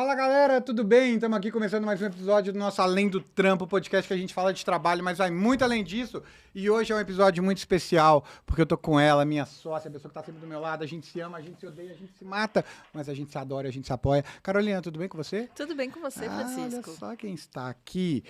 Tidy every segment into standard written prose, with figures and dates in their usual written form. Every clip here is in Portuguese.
Fala galera, tudo bem? Estamos aqui começando mais um episódio do nosso Além do Trampo, podcast que a gente fala de trabalho, mas vai muito além disso. E hoje é um episódio muito especial, porque eu tô com ela, minha sócia, a pessoa que tá sempre do meu lado. A gente se ama, a gente se odeia, a gente se mata, mas a gente se adora, a gente se apoia. Carolina, tudo bem com você? Tudo bem com você, Francisco? Olha só quem está aqui.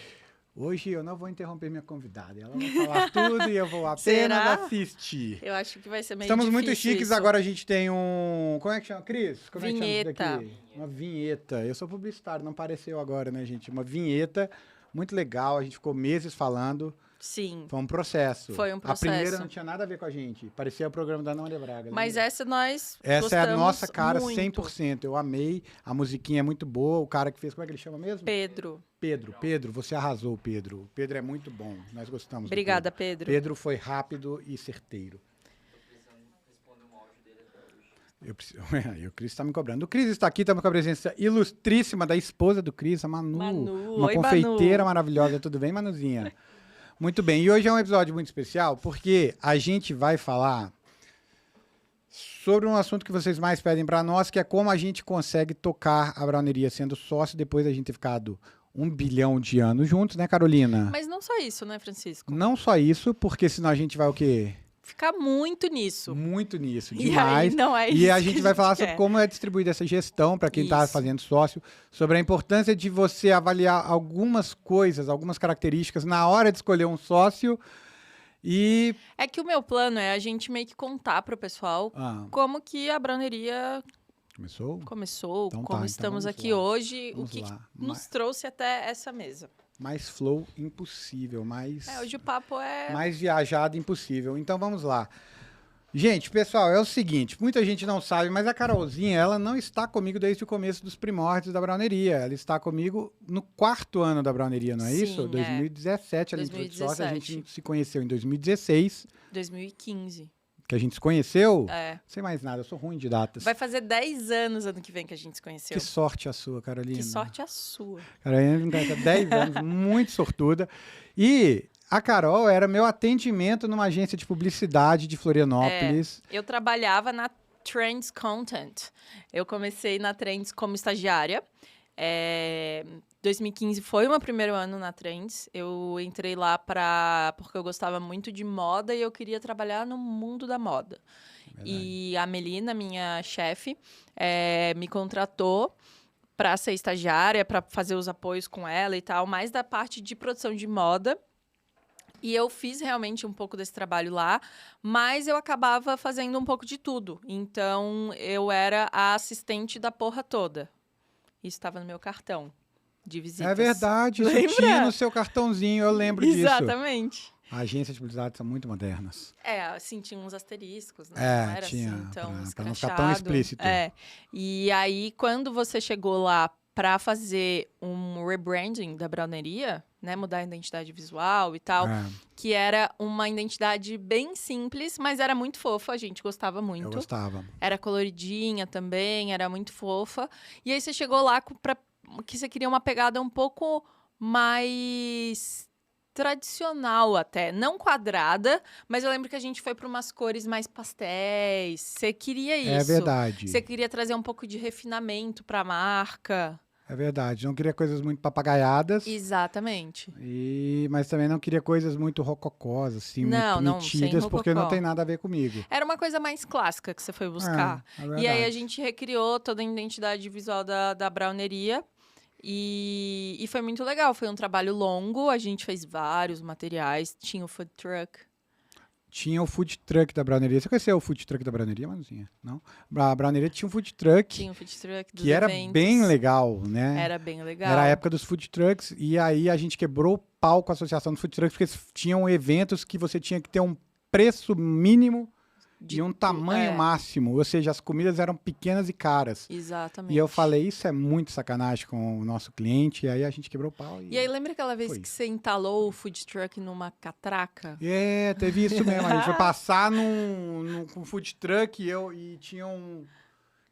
Hoje eu não vou interromper minha convidada. Ela vai falar tudo e eu vou apenas assistir. Eu acho que vai ser meio Estamos difícil muito chiques, isso. agora a gente tem um... Como é que chama, Cris? Como Vinheta. é que chama isso daqui? Uma vinheta. Eu sou publicitário, não apareceu agora, né, gente? Uma vinheta muito legal, a gente ficou meses falando. Sim. Foi um processo. Foi um processo. A primeira não tinha nada a ver com a gente. Parecia o programa da Ana Maria Braga. Mas lembra? essa nós Essa é a nossa cara muito. 100%. Eu amei, a musiquinha é muito boa, o cara que fez, como é que ele chama mesmo? Pedro. Pedro, você arrasou, Pedro. O Pedro é muito bom, nós gostamos. Obrigada, Pedro. Pedro foi rápido e certeiro. O Cris está me cobrando. O Cris está aqui, estamos com a presença ilustríssima da esposa do Cris, a Manu. Uma Oi, confeiteira Manu. maravilhosa. Tudo bem, Manuzinha? Muito bem. E hoje é um episódio muito especial porque a gente vai falar sobre um assunto que vocês mais pedem para nós, que é como a gente consegue tocar a browneria sendo sócio depois da gente ter ficado 1 bilhão de anos juntos, né, Carolina? Mas não só isso, né, Francisco? Não só isso, porque senão a gente vai o quê? Ficar muito nisso. Muito nisso, E demais. aí, não é E isso a que gente vai falar sobre quer. como é distribuída essa gestão para quem está Isso. fazendo sócio, sobre a importância de você avaliar algumas coisas, algumas características na hora de escolher um sócio e... É que o meu plano é a gente meio que contar pro pessoal como que a browneria Começou? começou, Então como tá, então estamos vamos aqui lá. hoje, Vamos o que lá. nos trouxe até essa mesa. Mais flow impossível, mais... Hoje o papo é... mais viajado impossível. Então vamos lá. Gente, pessoal, é o seguinte, muita gente não sabe, mas a Carolzinha, ela não está comigo desde o começo dos primórdios da browneria. Ela está comigo no 4º ano da browneria, não é Sim, isso? é. 2017, ela entrou de sócia, a 2017. gente se conheceu em 2016, 2015. que a gente se conheceu. É. Sem mais nada, eu sou ruim de datas. Vai fazer 10 anos ano que vem que a gente se conheceu. Que sorte a sua, Carolina. Que sorte a sua. Carolina me conhece há 10 anos, muito sortuda. E a Carol era meu atendimento numa agência de publicidade de Florianópolis. Eu trabalhava na Trends Content. Eu comecei na Trends como estagiária. 2015 foi o meu primeiro ano na Trends. Eu entrei lá porque eu gostava muito de moda e eu queria trabalhar no mundo da moda. E a Melina, minha chefe, me contratou para ser estagiária, para fazer os apoios com ela e tal, mais da parte de produção de moda. E eu fiz realmente um pouco desse trabalho lá, mas eu acabava fazendo um pouco de tudo. Então, eu era a assistente da porra toda. Isso estava no meu cartão de visitas. É verdade, isso Lembra? tinha no seu cartãozinho, eu lembro disso. Exatamente. As agências de publicidade são muito modernas. Assim, tinha uns asteriscos, né? Não era tinha, assim, tão pra não ficar tão escrachado. explícito. E aí, quando você chegou lá para fazer um rebranding da browneria, né, mudar a identidade visual e tal, que era uma identidade bem simples, mas era muito fofa, a gente gostava muito. Eu gostava. Era coloridinha também, era muito fofa. E aí você chegou lá que você queria uma pegada um pouco mais tradicional até, não quadrada, mas eu lembro que a gente foi para umas cores mais pastéis. Você queria isso. É verdade. Você queria trazer um pouco de refinamento para a marca. É verdade. Não queria coisas muito papagaiadas. Exatamente. Mas também não queria coisas muito rococós, assim, muito sem metidas, porque rococó. não tem nada a ver comigo. Era uma coisa mais clássica que você foi buscar. É verdade. E aí a gente recriou toda a identidade visual da browneria. E foi muito legal. Foi um trabalho longo. A gente fez vários materiais. Tinha o food truck. Tinha o food truck da browneria. Você conheceu o food truck da browneria, Manuzinha? Não? A browneria tinha um food truck. Tinha o food truck dos que era eventos. bem legal, né? Era bem legal. Era a época dos food trucks, e aí a gente quebrou o pau com a associação dos food trucks, porque tinham eventos que você tinha que ter um preço mínimo e um tamanho máximo, ou seja, as comidas eram pequenas e caras. Exatamente. E eu falei, isso é muito sacanagem com o nosso cliente, e aí a gente quebrou o pau. E aí, lembra aquela vez que você entalou o food truck numa catraca? Teve isso mesmo, a gente foi passar com o food truck e tinha um...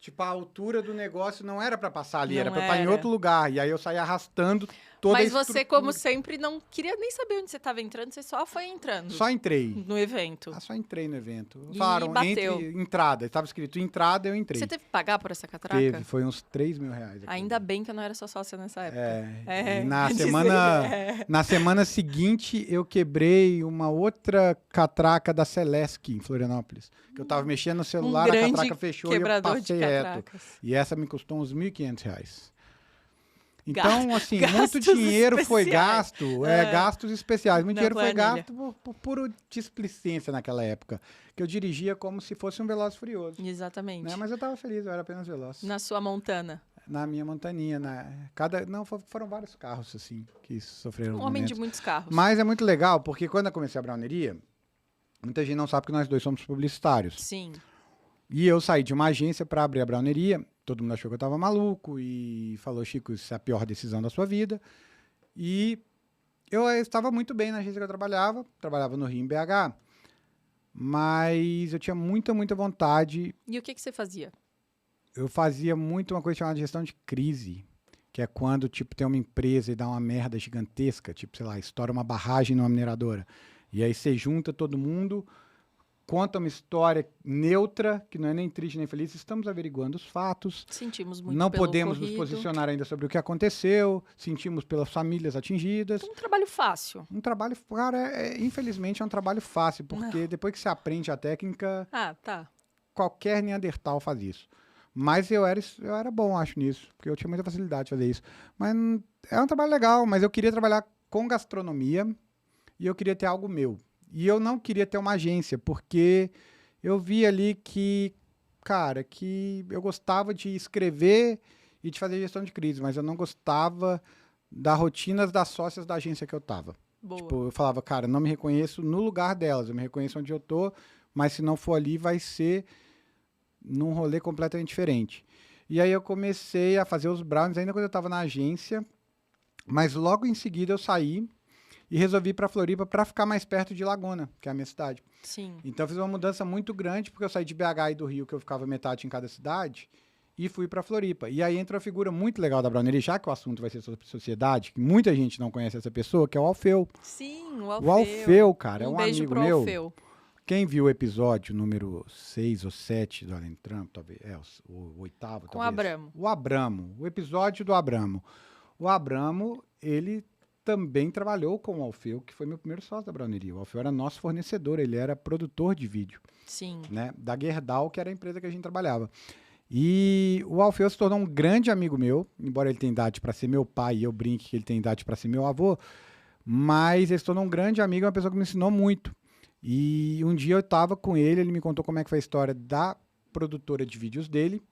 Tipo, a altura do negócio não era pra passar ali, Não era pra estar em era. outro lugar. E aí eu saí arrastando toda Mas a você, como sempre, não queria nem saber onde você estava entrando, você só foi entrando Só entrei. no evento. Só entrei no evento. E Falaram, bateu. entre entrada. Estava escrito entrada, eu entrei. Você teve que pagar por essa catraca? Teve, foi uns 3 mil reais. Ainda bem que eu não era sua sócia nessa época. E na semana seguinte, eu quebrei uma outra catraca da Celesc, em Florianópolis. Que eu tava mexendo no celular, a catraca fechou e eu passei reto. E essa me custou uns 1.500 reais. Então, assim, muito dinheiro foi gasto, gastos especiais. Muito dinheiro foi gasto por puro displicência naquela época. Que eu dirigia como se fosse um Veloz Furioso. Exatamente. Né? Mas eu tava feliz, eu era apenas veloz. Na sua Montana. Na minha montaninha. Foram vários carros, assim, que sofreram Um homem de muitos carros. Mas é muito legal, porque quando eu comecei a browneria, muita gente não sabe que nós dois somos publicitários. Sim. E eu saí de uma agência para abrir a browneria. Todo mundo achou que eu tava maluco e falou, Chico, isso é a pior decisão da sua vida. E eu estava muito bem na agência que eu trabalhava no Rio, em BH, mas eu tinha muita vontade. E o que você fazia? Eu fazia muito uma coisa chamada gestão de crise, que é quando, tipo, tem uma empresa e dá uma merda gigantesca, tipo, sei lá, estoura uma barragem numa mineradora. E aí você junta todo mundo, conta uma história neutra, que não é nem triste nem feliz, estamos averiguando os fatos. Sentimos muito Não pelo podemos ocorrido. nos posicionar ainda sobre o que aconteceu, sentimos pelas famílias atingidas. Um trabalho fácil. Um trabalho, cara, infelizmente é um trabalho fácil, porque depois que você aprende a técnica, qualquer Neandertal faz isso. Mas eu era bom, acho, nisso, porque eu tinha muita facilidade de fazer isso. Mas é um trabalho legal, mas eu queria trabalhar com gastronomia e eu queria ter algo meu. E eu não queria ter uma agência, porque eu vi ali que, cara, que eu gostava de escrever e de fazer gestão de crise, mas eu não gostava das rotinas das sócias da agência que eu tava. Boa. Tipo, eu falava, cara, não me reconheço no lugar delas, eu me reconheço onde eu tô, mas se não for ali, vai ser num rolê completamente diferente. E aí eu comecei a fazer os brownies ainda quando eu tava na agência, mas logo em seguida eu saí e resolvi ir para Floripa para ficar mais perto de Laguna, que é a minha cidade. Sim. Então eu fiz uma mudança muito grande, porque eu saí de BH e do Rio, que eu ficava metade em cada cidade, e fui para Floripa. E aí entra uma figura muito legal da browneria, já que o assunto vai ser sobre sociedade, que muita gente não conhece essa pessoa, que é o Alfeu. Sim, o Alfeu. O Alfeu, cara, é um beijo amigo pro meu. Alfeu. Quem viu o episódio número 6 ou 7 do Além Trump, talvez, o oitavo, com talvez. Abramo. O Abramo, o episódio do Abramo. O Abramo, ele também trabalhou com o Alfeu, que foi meu primeiro sócio da browneria. O Alfeu era nosso fornecedor, ele era produtor de vídeo. Sim. Né, da Gerdau, que era a empresa que a gente trabalhava. E o Alfeu se tornou um grande amigo meu, embora ele tenha idade para ser meu pai e eu brinque que ele tem idade para ser meu avô, mas ele se tornou um grande amigo, uma pessoa que me ensinou muito. E um dia eu estava com ele me contou como é que foi a história da produtora de vídeos dele.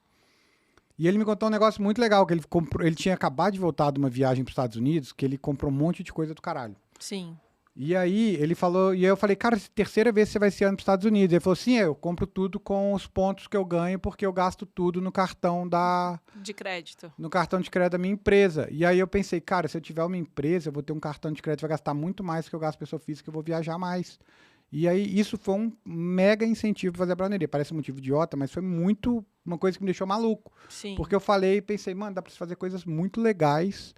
E ele me contou um negócio muito legal, que ele tinha acabado de voltar de uma viagem para os Estados Unidos, que ele comprou um monte de coisa do caralho. Sim. E aí ele falou, e aí eu falei, cara, terceira vez que você vai esse ano para os Estados Unidos. Ele falou, sim, eu compro tudo com os pontos que eu ganho, porque eu gasto tudo no cartão de crédito. No cartão de crédito da minha empresa. E aí eu pensei, cara, se eu tiver uma empresa, eu vou ter um cartão de crédito, vai gastar muito mais do que eu gasto pessoa física, eu vou viajar mais. E aí isso foi um mega incentivo para fazer a browneria. Parece um motivo idiota, mas foi muito uma coisa que me deixou maluco. Sim. Porque eu falei e pensei, mano, dá para fazer coisas muito legais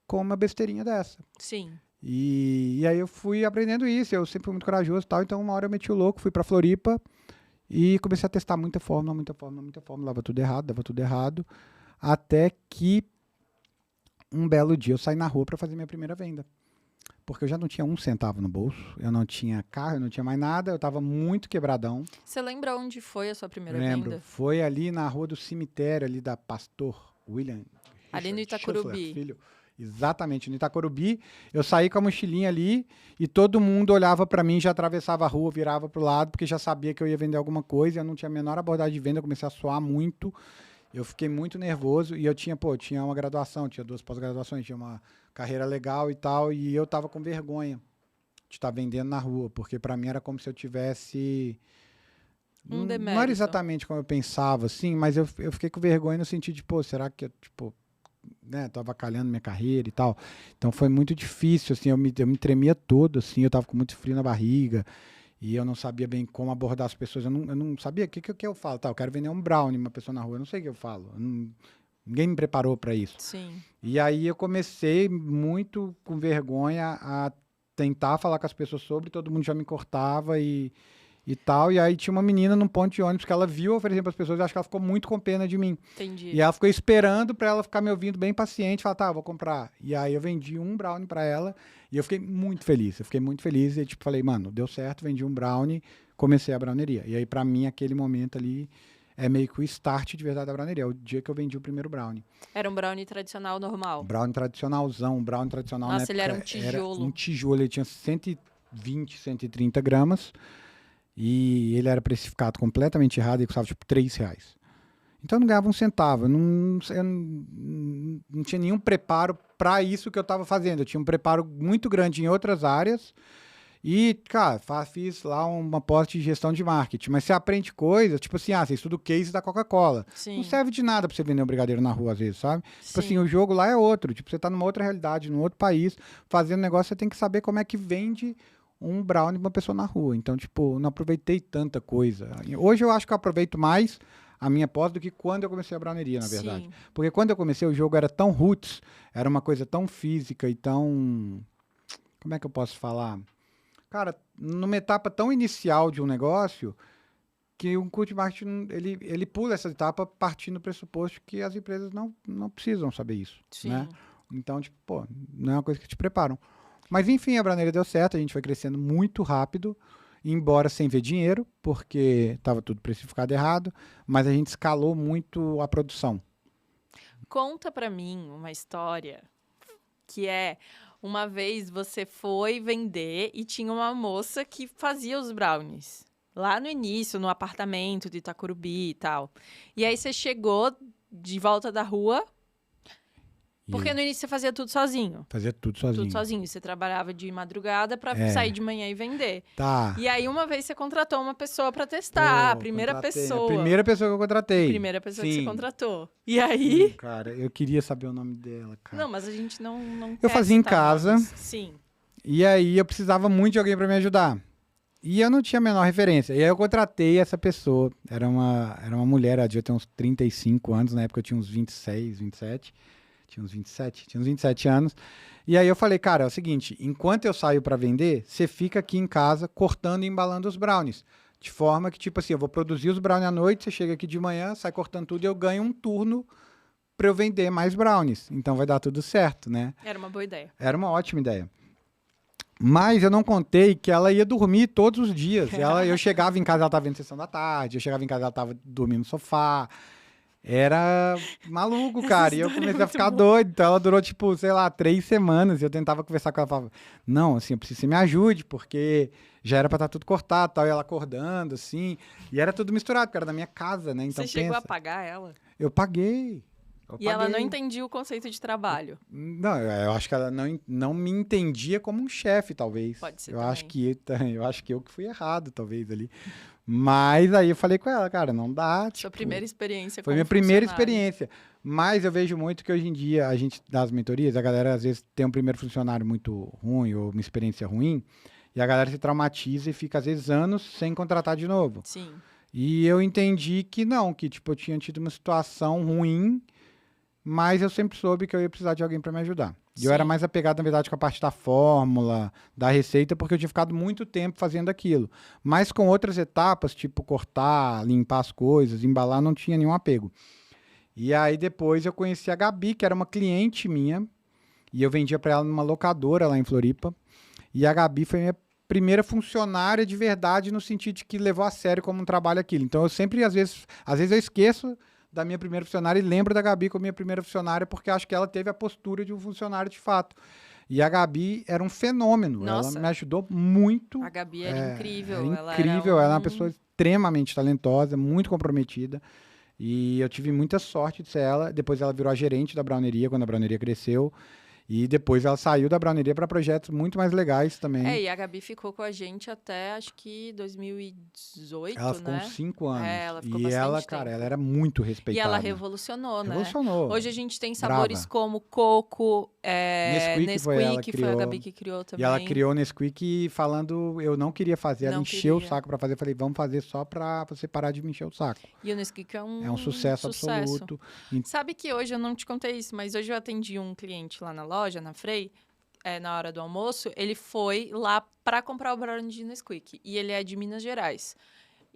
com uma besteirinha dessa. Sim. E aí eu fui aprendendo isso, eu sempre fui muito corajoso e tal, então uma hora eu meti o louco, fui pra Floripa e comecei a testar muita fórmula, dava tudo errado, até que um belo dia eu saí na rua para fazer minha primeira venda. Porque eu já não tinha um centavo no bolso, eu não tinha carro, eu não tinha mais nada, eu tava muito quebradão. Você lembra onde foi a sua primeira Lembro, venda? foi ali na rua do cemitério, ali da Pastor William. Ali no Itacorubi. Filho. Exatamente, no Itacorubi. Eu saí com a mochilinha ali e todo mundo olhava para mim, já atravessava a rua, virava pro lado, porque já sabia que eu ia vender alguma coisa. Eu não tinha a menor abordagem de venda, eu comecei a suar muito. Eu fiquei muito nervoso e eu tinha uma graduação, tinha 2 pós-graduações, tinha uma carreira legal e tal, e eu tava com vergonha de estar vendendo na rua, porque para mim era como se eu tivesse... Um demérito. Não era exatamente como eu pensava, assim, mas eu fiquei com vergonha no sentido de, será que eu, tô avacalhando minha carreira e tal. Então foi muito difícil, assim, eu me tremia todo, assim, eu tava com muito frio na barriga e eu não sabia bem como abordar as pessoas, eu não sabia o que eu falo, tá, eu quero vender um brownie, uma pessoa na rua, eu não sei o que eu falo, Ninguém me preparou para isso. Sim. E aí eu comecei muito com vergonha a tentar falar com as pessoas sobre, todo mundo já me cortava e tal. E aí tinha uma menina num ponto de ônibus que ela viu oferecendo para as pessoas, e acho que ela ficou muito com pena de mim. Entendi. E ela ficou esperando para ela ficar me ouvindo bem paciente, falar, tá, vou comprar. E aí eu vendi um brownie para ela e eu fiquei muito feliz. Eu fiquei muito feliz e tipo falei, mano, deu certo, vendi um brownie, comecei a browneria. E aí para mim aquele momento ali é meio que o start de verdade da browneria, é o dia que eu vendi o primeiro brownie. Era um brownie tradicional normal? Brownie tradicionalzão, um brownie tradicional. Nossa, na ele época, era um tijolo. Era um tijolo, ele tinha 120, 130 gramas e ele era precificado completamente errado e custava tipo R$3. Então eu não ganhava um centavo, eu não tinha nenhum preparo para isso que eu estava fazendo. Eu tinha um preparo muito grande em outras áreas e, cara, fiz lá uma pós de gestão de marketing. Mas você aprende coisas, tipo assim, você estuda o case da Coca-Cola. Sim. Não serve de nada para você vender um brigadeiro na rua, às vezes, sabe? Tipo Sim. assim, o jogo lá é outro. Tipo, você tá numa outra realidade, num outro país, fazendo negócio, você tem que saber como é que vende um brownie pra uma pessoa na rua. Então, tipo, não aproveitei tanta coisa. Hoje eu acho que eu aproveito mais a minha pós do que quando eu comecei a browneria, na verdade. Sim. Porque quando eu comecei, o jogo era tão roots, era uma coisa tão física e tão... Como é que eu posso falar? Cara, numa etapa tão inicial de um negócio, que um coach marketing, ele pula essa etapa partindo do pressuposto que as empresas não precisam saber isso, Sim. né? Então, tipo, pô, não é uma coisa que te preparam. Mas, enfim, a browneria deu certo, a gente foi crescendo muito rápido, embora sem ver dinheiro, porque estava tudo precificado errado, mas a gente escalou muito a produção. Conta pra mim uma história que é... Uma vez você foi vender e tinha uma moça que fazia os brownies. Lá no início, no apartamento de Itacurubi e tal. E aí você chegou de volta da rua, porque no início você fazia tudo sozinho. Fazia tudo sozinho. Tudo sozinho. Você trabalhava de madrugada pra sair de manhã e vender. Tá. E aí uma vez você contratou uma pessoa pra testar. A primeira pessoa. A primeira pessoa que eu contratei. Primeira pessoa que Sim. você contratou. E aí... Cara, eu queria saber o nome dela, cara. Não, mas a gente não Eu quer fazia em citar casa. nomes. Sim. E aí eu precisava muito de alguém para me ajudar. E eu não tinha a menor referência. E aí eu contratei essa pessoa. Era uma mulher, ela devia ter uns 35 anos. Na época eu tinha uns 26, 27. Tinha uns 27 anos. E aí eu falei, cara, é o seguinte, enquanto eu saio para vender, você fica aqui em casa cortando e embalando os brownies. De forma que, tipo assim, eu vou produzir os brownies à noite, você chega aqui de manhã, sai cortando tudo e eu ganho um turno para eu vender mais brownies. Então vai dar tudo certo, né? Era uma boa ideia. Era uma ótima ideia. Mas eu não contei que ela ia dormir todos os dias. Eu chegava em casa, ela estava vendo sessão da tarde, eu chegava em casa, ela estava dormindo no sofá. Era maluco, cara. E eu comecei a ficar doido. Então ela durou, tipo, sei lá, 3 semanas. E eu tentava conversar com ela, falava, não, assim, eu preciso que você me ajude, porque já era pra estar tudo cortado, tal. E ela acordando, assim. E era tudo misturado, porque era da minha casa, né? Então, você chegou a pagar ela? Eu paguei. E ela não entendia o conceito de trabalho. Não, eu acho que ela não me entendia como um chefe, talvez. Pode ser eu também. acho que eu que fui errado, talvez, ali. Mas aí eu falei com ela, cara, não dá. Sua tipo, primeira experiência foi como minha primeira funcionário. experiência. Mas eu vejo muito que hoje em dia, a gente das mentorias, a galera às vezes tem um primeiro funcionário muito ruim ou uma experiência ruim, e a galera se traumatiza e fica às vezes anos sem contratar de novo. Sim. E eu entendi que não, que tipo, eu tinha tido uma situação ruim, mas eu sempre soube que eu ia precisar de alguém para me ajudar. E eu era mais apegado, na verdade, com a parte da fórmula, da receita, porque eu tinha ficado muito tempo fazendo aquilo. Mas com outras etapas, tipo cortar, limpar as coisas, embalar, não tinha nenhum apego. E aí depois eu conheci a Gabi, que era uma cliente minha, e eu vendia para ela numa locadora lá em Floripa. E a Gabi foi minha primeira funcionária de verdade, no sentido de que levou a sério como um trabalho aquilo. Então eu sempre, às vezes eu esqueço da minha primeira funcionária e lembro da Gabi como minha primeira funcionária, porque acho que ela teve a postura de um funcionário de fato. E a Gabi era um fenômeno. Nossa. Ela me ajudou muito. A Gabi era incrível. Era incrível. Ela é uma pessoa extremamente talentosa, muito comprometida. E eu tive muita sorte de ser ela. Depois ela virou a gerente da browneria, quando a browneria cresceu. E depois ela saiu da Browneria para projetos muito mais legais também. E a Gabi ficou com a gente até, acho que 2018, Ela ficou né? uns 5 anos. Ela ficou E bastante ela, tempo. cara, ela era muito respeitada. E ela revolucionou, né? Revolucionou. Hoje a gente tem sabores Brava. como coco, Nesquik foi ela que foi a criou. Gabi que criou também. E ela criou o Nesquik falando, eu não queria fazer, ela Não encheu o queria. saco pra fazer. Eu falei, vamos fazer só pra você parar de me encher o saco. E o Nesquik é É um sucesso absoluto. Sabe que hoje eu não te contei isso, mas hoje eu atendi um cliente lá na loja, na Frei, na hora do almoço, ele foi lá para comprar o brownie de Nesquik. E ele é de Minas Gerais.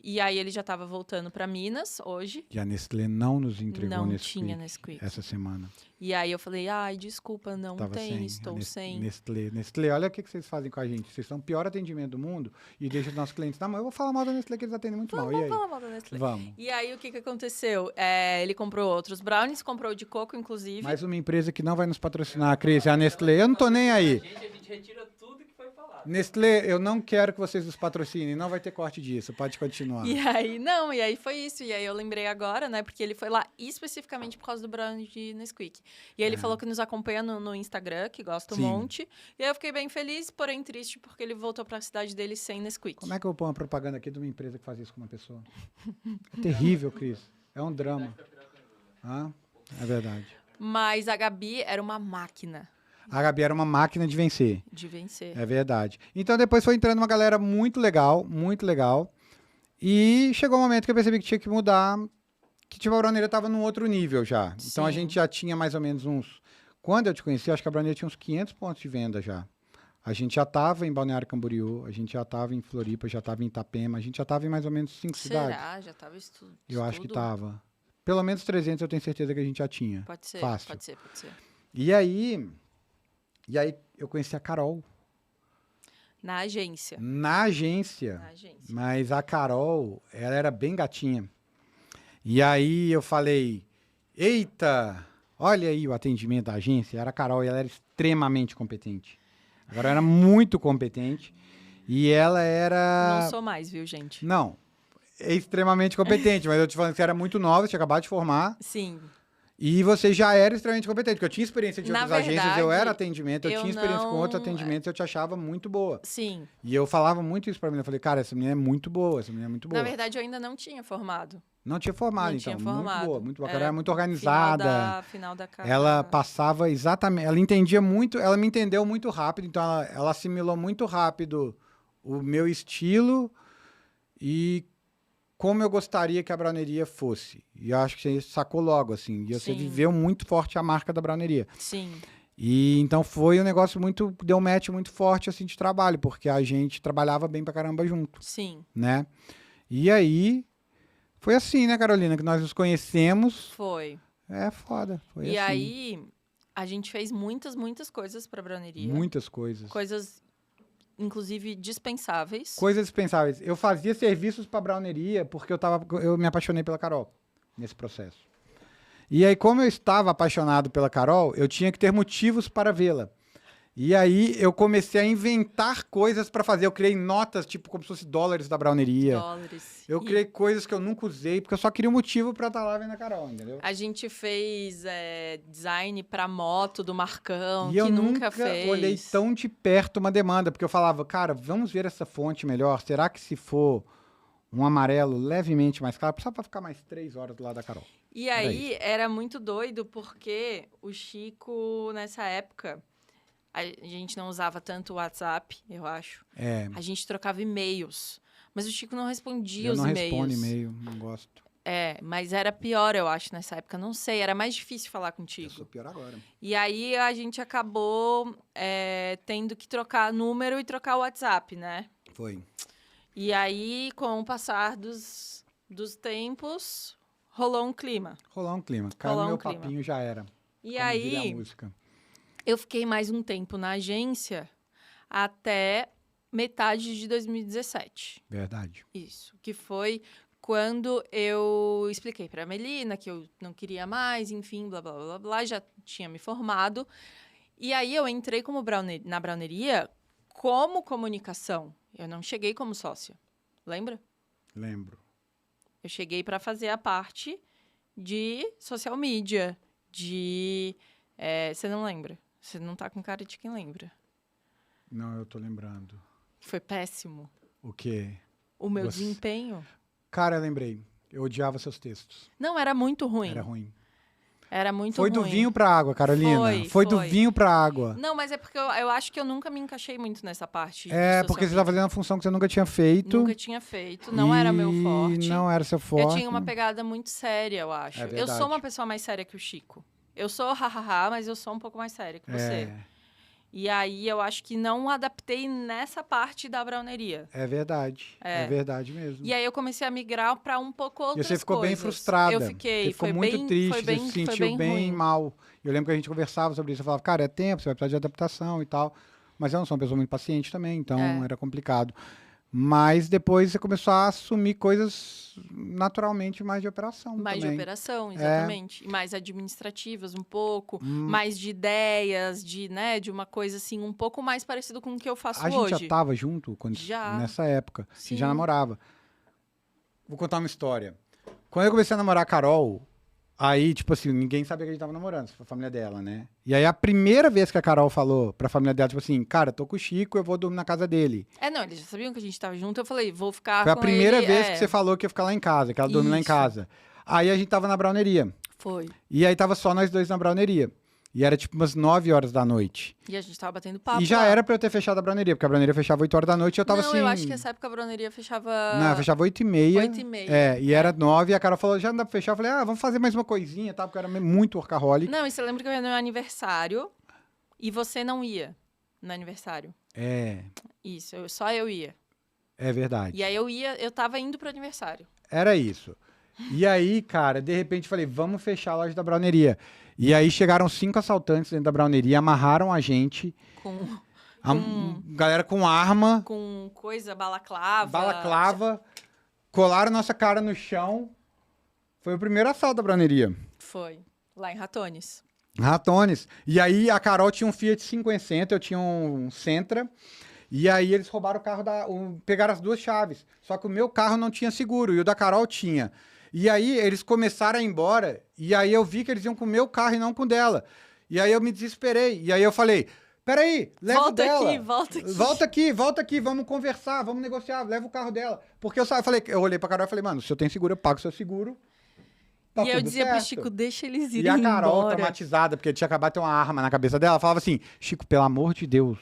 E aí ele já estava voltando para Minas hoje. E a Nestlé não nos entregou Não Nesquik tinha Nesquik. essa semana. E aí eu falei, ai, desculpa, não Tava tem, sem. estou sem. Nestlé, olha o que vocês fazem com a gente. Vocês são o pior atendimento do mundo e deixam os nossos clientes na mão. Eu vou falar mal da Nestlé, que eles atendem muito mal. E aí? Vamos falar mal da Nestlé. Vamos. E aí o que aconteceu? Ele comprou outros brownies, comprou de coco, inclusive. Mais uma empresa que não vai nos patrocinar, Cris, é a Nestlé. Eu não tô nem aí. A gente retira tudo que foi falado. Nestlé, eu não quero que vocês nos patrocinem, não vai ter corte disso, pode continuar. E aí foi isso. E aí eu lembrei agora, né? Porque ele foi lá especificamente por causa do brownie de Nesquik. E aí ele falou que nos acompanha no Instagram, que gosta um Sim. monte. E aí eu fiquei bem feliz, porém triste, porque ele voltou pra cidade dele sem Nesquik. Como é que eu ponho uma propaganda aqui de uma empresa que faz isso com uma pessoa? É terrível, Cris. É um drama. É verdade. Mas a Gabi era uma máquina A Gabi era uma máquina de vencer. de vencer. É verdade. Então depois foi entrando uma galera muito legal, muito legal. E chegou um momento que eu percebi que tinha que mudar, que tipo, a Browneria estava num outro nível já. Então a Sim. gente já tinha mais ou menos uns... Quando eu te conheci, acho que a Browneria tinha uns 500 pontos de venda já. A gente já estava em Balneário Camboriú, a gente já estava em Floripa, já estava em Itapema, a gente já estava em mais ou menos 5 cidades. Será? Já tava isso Eu acho que tudo? estava. Pelo menos 300 eu tenho certeza que a gente já tinha. Pode ser, Fácil. pode ser. E aí eu conheci a Carol Na agência. na agência. Na agência. Mas a Carol, ela era bem gatinha. E aí eu falei, eita, olha aí o atendimento da agência. Era a Carol e ela era extremamente competente. Agora era muito competente. E ela era... Não sou mais, viu, gente? Não, é extremamente competente. Mas eu te falando que você era muito nova, você tinha acabado de formar. Sim. E você já era extremamente competente. Porque eu tinha experiência de Na outras agências, eu verdade, era atendimento. Eu eu tinha experiência com outros não- atendimentos, eu te achava muito boa. Sim. E eu falava muito isso pra mim. Eu falei, cara, essa menina é muito boa, essa menina é muito boa. Na verdade, eu ainda não tinha formado. Não tinha formado, Não então. tinha formado. Muito boa, muito boa. Era Ela era muito organizada. Final da carreira. Ela passava exatamente. Ela entendia muito, ela me entendeu muito rápido, então ela assimilou muito rápido o meu estilo e como eu gostaria que a Browneria fosse. E eu acho que você sacou logo, assim. E você Sim. viveu muito forte a marca da Browneria. Sim. E então foi um negócio muito. Deu um match muito forte assim de trabalho, porque a gente trabalhava bem pra caramba junto, Sim. né? E aí. Foi assim, né, Carolina? Que nós nos conhecemos. Foi. É foda. Foi E assim. aí, a gente fez muitas coisas pra Browneria. Muitas coisas. Coisas, inclusive, dispensáveis. Coisas dispensáveis. Eu fazia serviços pra Browneria porque eu me apaixonei pela Carol nesse processo. E aí, como eu estava apaixonado pela Carol, eu tinha que ter motivos para vê-la. E aí, eu comecei a inventar coisas pra fazer. Eu criei notas, tipo, como se fosse dólares da Browneria. Dólares. Eu E criei coisas que eu nunca usei, porque eu só queria um motivo pra estar lá vendo a Carol, entendeu? a gente fez design pra moto do Marcão, E que eu nunca fez. olhei tão de perto uma demanda, porque eu falava, cara, vamos ver essa fonte melhor. Será que se for um amarelo levemente mais claro, só pra ficar mais 3 horas do lado da Carol? E aí, era muito doido, porque o Chico, nessa época, a gente não usava tanto o WhatsApp, eu acho. É, A gente trocava e-mails. Mas o Chico não respondia eu os não e-mails. respondo e-mail, não gosto. Mas era pior, eu acho, nessa época. Não sei, era mais difícil falar Eu contigo. sou pior agora. E aí a gente acabou tendo que trocar número e trocar o WhatsApp, né? Foi. E aí, com o passar dos tempos, rolou um clima. Rolou um clima. Caiu Rolou no um meu clima. papinho, já era. E Como diria a aí, música. eu fiquei mais um tempo na agência até metade de 2017. Verdade. Isso. Que foi quando eu expliquei para a Melina que eu não queria mais, enfim, blá, blá, blá, blá, já tinha me formado. E aí eu entrei na Browneria como comunicação. Eu não cheguei como sócia. Lembra? Lembro. Eu cheguei para fazer a parte de social media, de... você não lembra? Você não tá com cara de quem lembra. Não, eu tô lembrando. Foi péssimo. O quê? O meu Você- desempenho. Cara, eu lembrei. Eu odiava seus textos. Não, era muito ruim. Era ruim. Era muito Foi ruim. do vinho pra água, Carolina. Foi. do vinho pra água. Não, mas é porque eu acho que eu nunca me encaixei muito nessa parte. É, do porque você social tá fazendo uma função que você nunca tinha feito. Nunca tinha feito, não era meu e forte. Não era seu forte. Eu tinha uma pegada muito séria, eu acho. É Eu verdade. sou uma pessoa mais séria que o Chico. Eu sou hahaha, mas eu sou um pouco mais séria que você. E aí eu acho que não adaptei nessa parte da browneria. É verdade. É. É verdade mesmo. E aí eu comecei a migrar para um pouco outras E você ficou bem coisas. frustrada. Eu fiquei, Você ficou foi muito bem, triste, foi bem, você se foi sentiu bem ruim. mal. Eu lembro que a gente conversava sobre isso. Eu falava, cara, é tempo, você vai precisar de adaptação e tal. Mas eu não sou uma pessoa muito paciente também, então É. era complicado. Mas depois você começou a assumir coisas naturalmente mais de operação Mais também. de operação, exatamente. E mais administrativas um pouco, Hum. mais de ideias, de uma coisa assim, um pouco mais parecido com o que eu faço A gente hoje. já tava junto quando, Já. nessa época. A Sim. gente já namorava. Vou contar uma história. Quando eu comecei a namorar a Carol, aí, tipo assim, ninguém sabia que a gente tava namorando, a família dela, né? E aí, a primeira vez que a Carol falou pra família dela, tipo assim, cara, tô com o Chico, eu vou dormir na casa dele. Não, eles já sabiam que a gente tava junto, eu falei, vou ficar Foi a com primeira ele, vez que você falou que ia ficar lá em casa, que ela dormiu lá em Isso. casa. Aí a gente tava na browneria. Foi. E aí tava só nós dois na browneria. E era tipo umas 9 horas da noite. E a gente tava batendo papo E já lá. era pra eu ter fechado a browneria, porque a browneria fechava 8 horas da noite e eu tava Não, assim... eu acho que essa época a broneria fechava... Não, eu fechava 8h30. 8h30. É, e era 9 e a Carol falou, já não dá pra fechar. Eu falei, vamos fazer mais uma coisinha, tá? Porque eu era muito workaholic. Não, e você lembra que eu ia no meu aniversário e você não ia no aniversário? É, Isso, só eu ia. é verdade. E aí eu tava indo pro aniversário. Era isso. E aí, cara, de repente falei, vamos fechar a loja da browneria. E aí chegaram 5 assaltantes dentro da browneria, amarraram a gente. Galera com arma, Com coisa, balaclava. balaclava, colaram nossa cara no chão. Foi o primeiro assalto da browneria. Foi, lá em Ratones. Ratones. E aí a Carol tinha um Fiat 500, eu tinha um Sentra. E aí eles roubaram o carro pegaram as duas chaves. Só que o meu carro não tinha seguro e o da Carol tinha. E aí eles começaram a ir embora. E aí eu vi que eles iam com o meu carro e não com o dela. E aí eu me desesperei. E aí eu falei, peraí, leva o Volta dela. aqui, volta aqui. Volta aqui, vamos conversar, vamos negociar, leva o carro dela. Porque eu olhei pra Carol e falei, mano, se eu tenho seguro, eu pago o seu seguro. Tá E eu tudo dizia pro certo. Chico, deixa eles E irem a Carol, embora. traumatizada, porque tinha acabado de ter uma arma na cabeça dela, falava assim, Chico, pelo amor de Deus,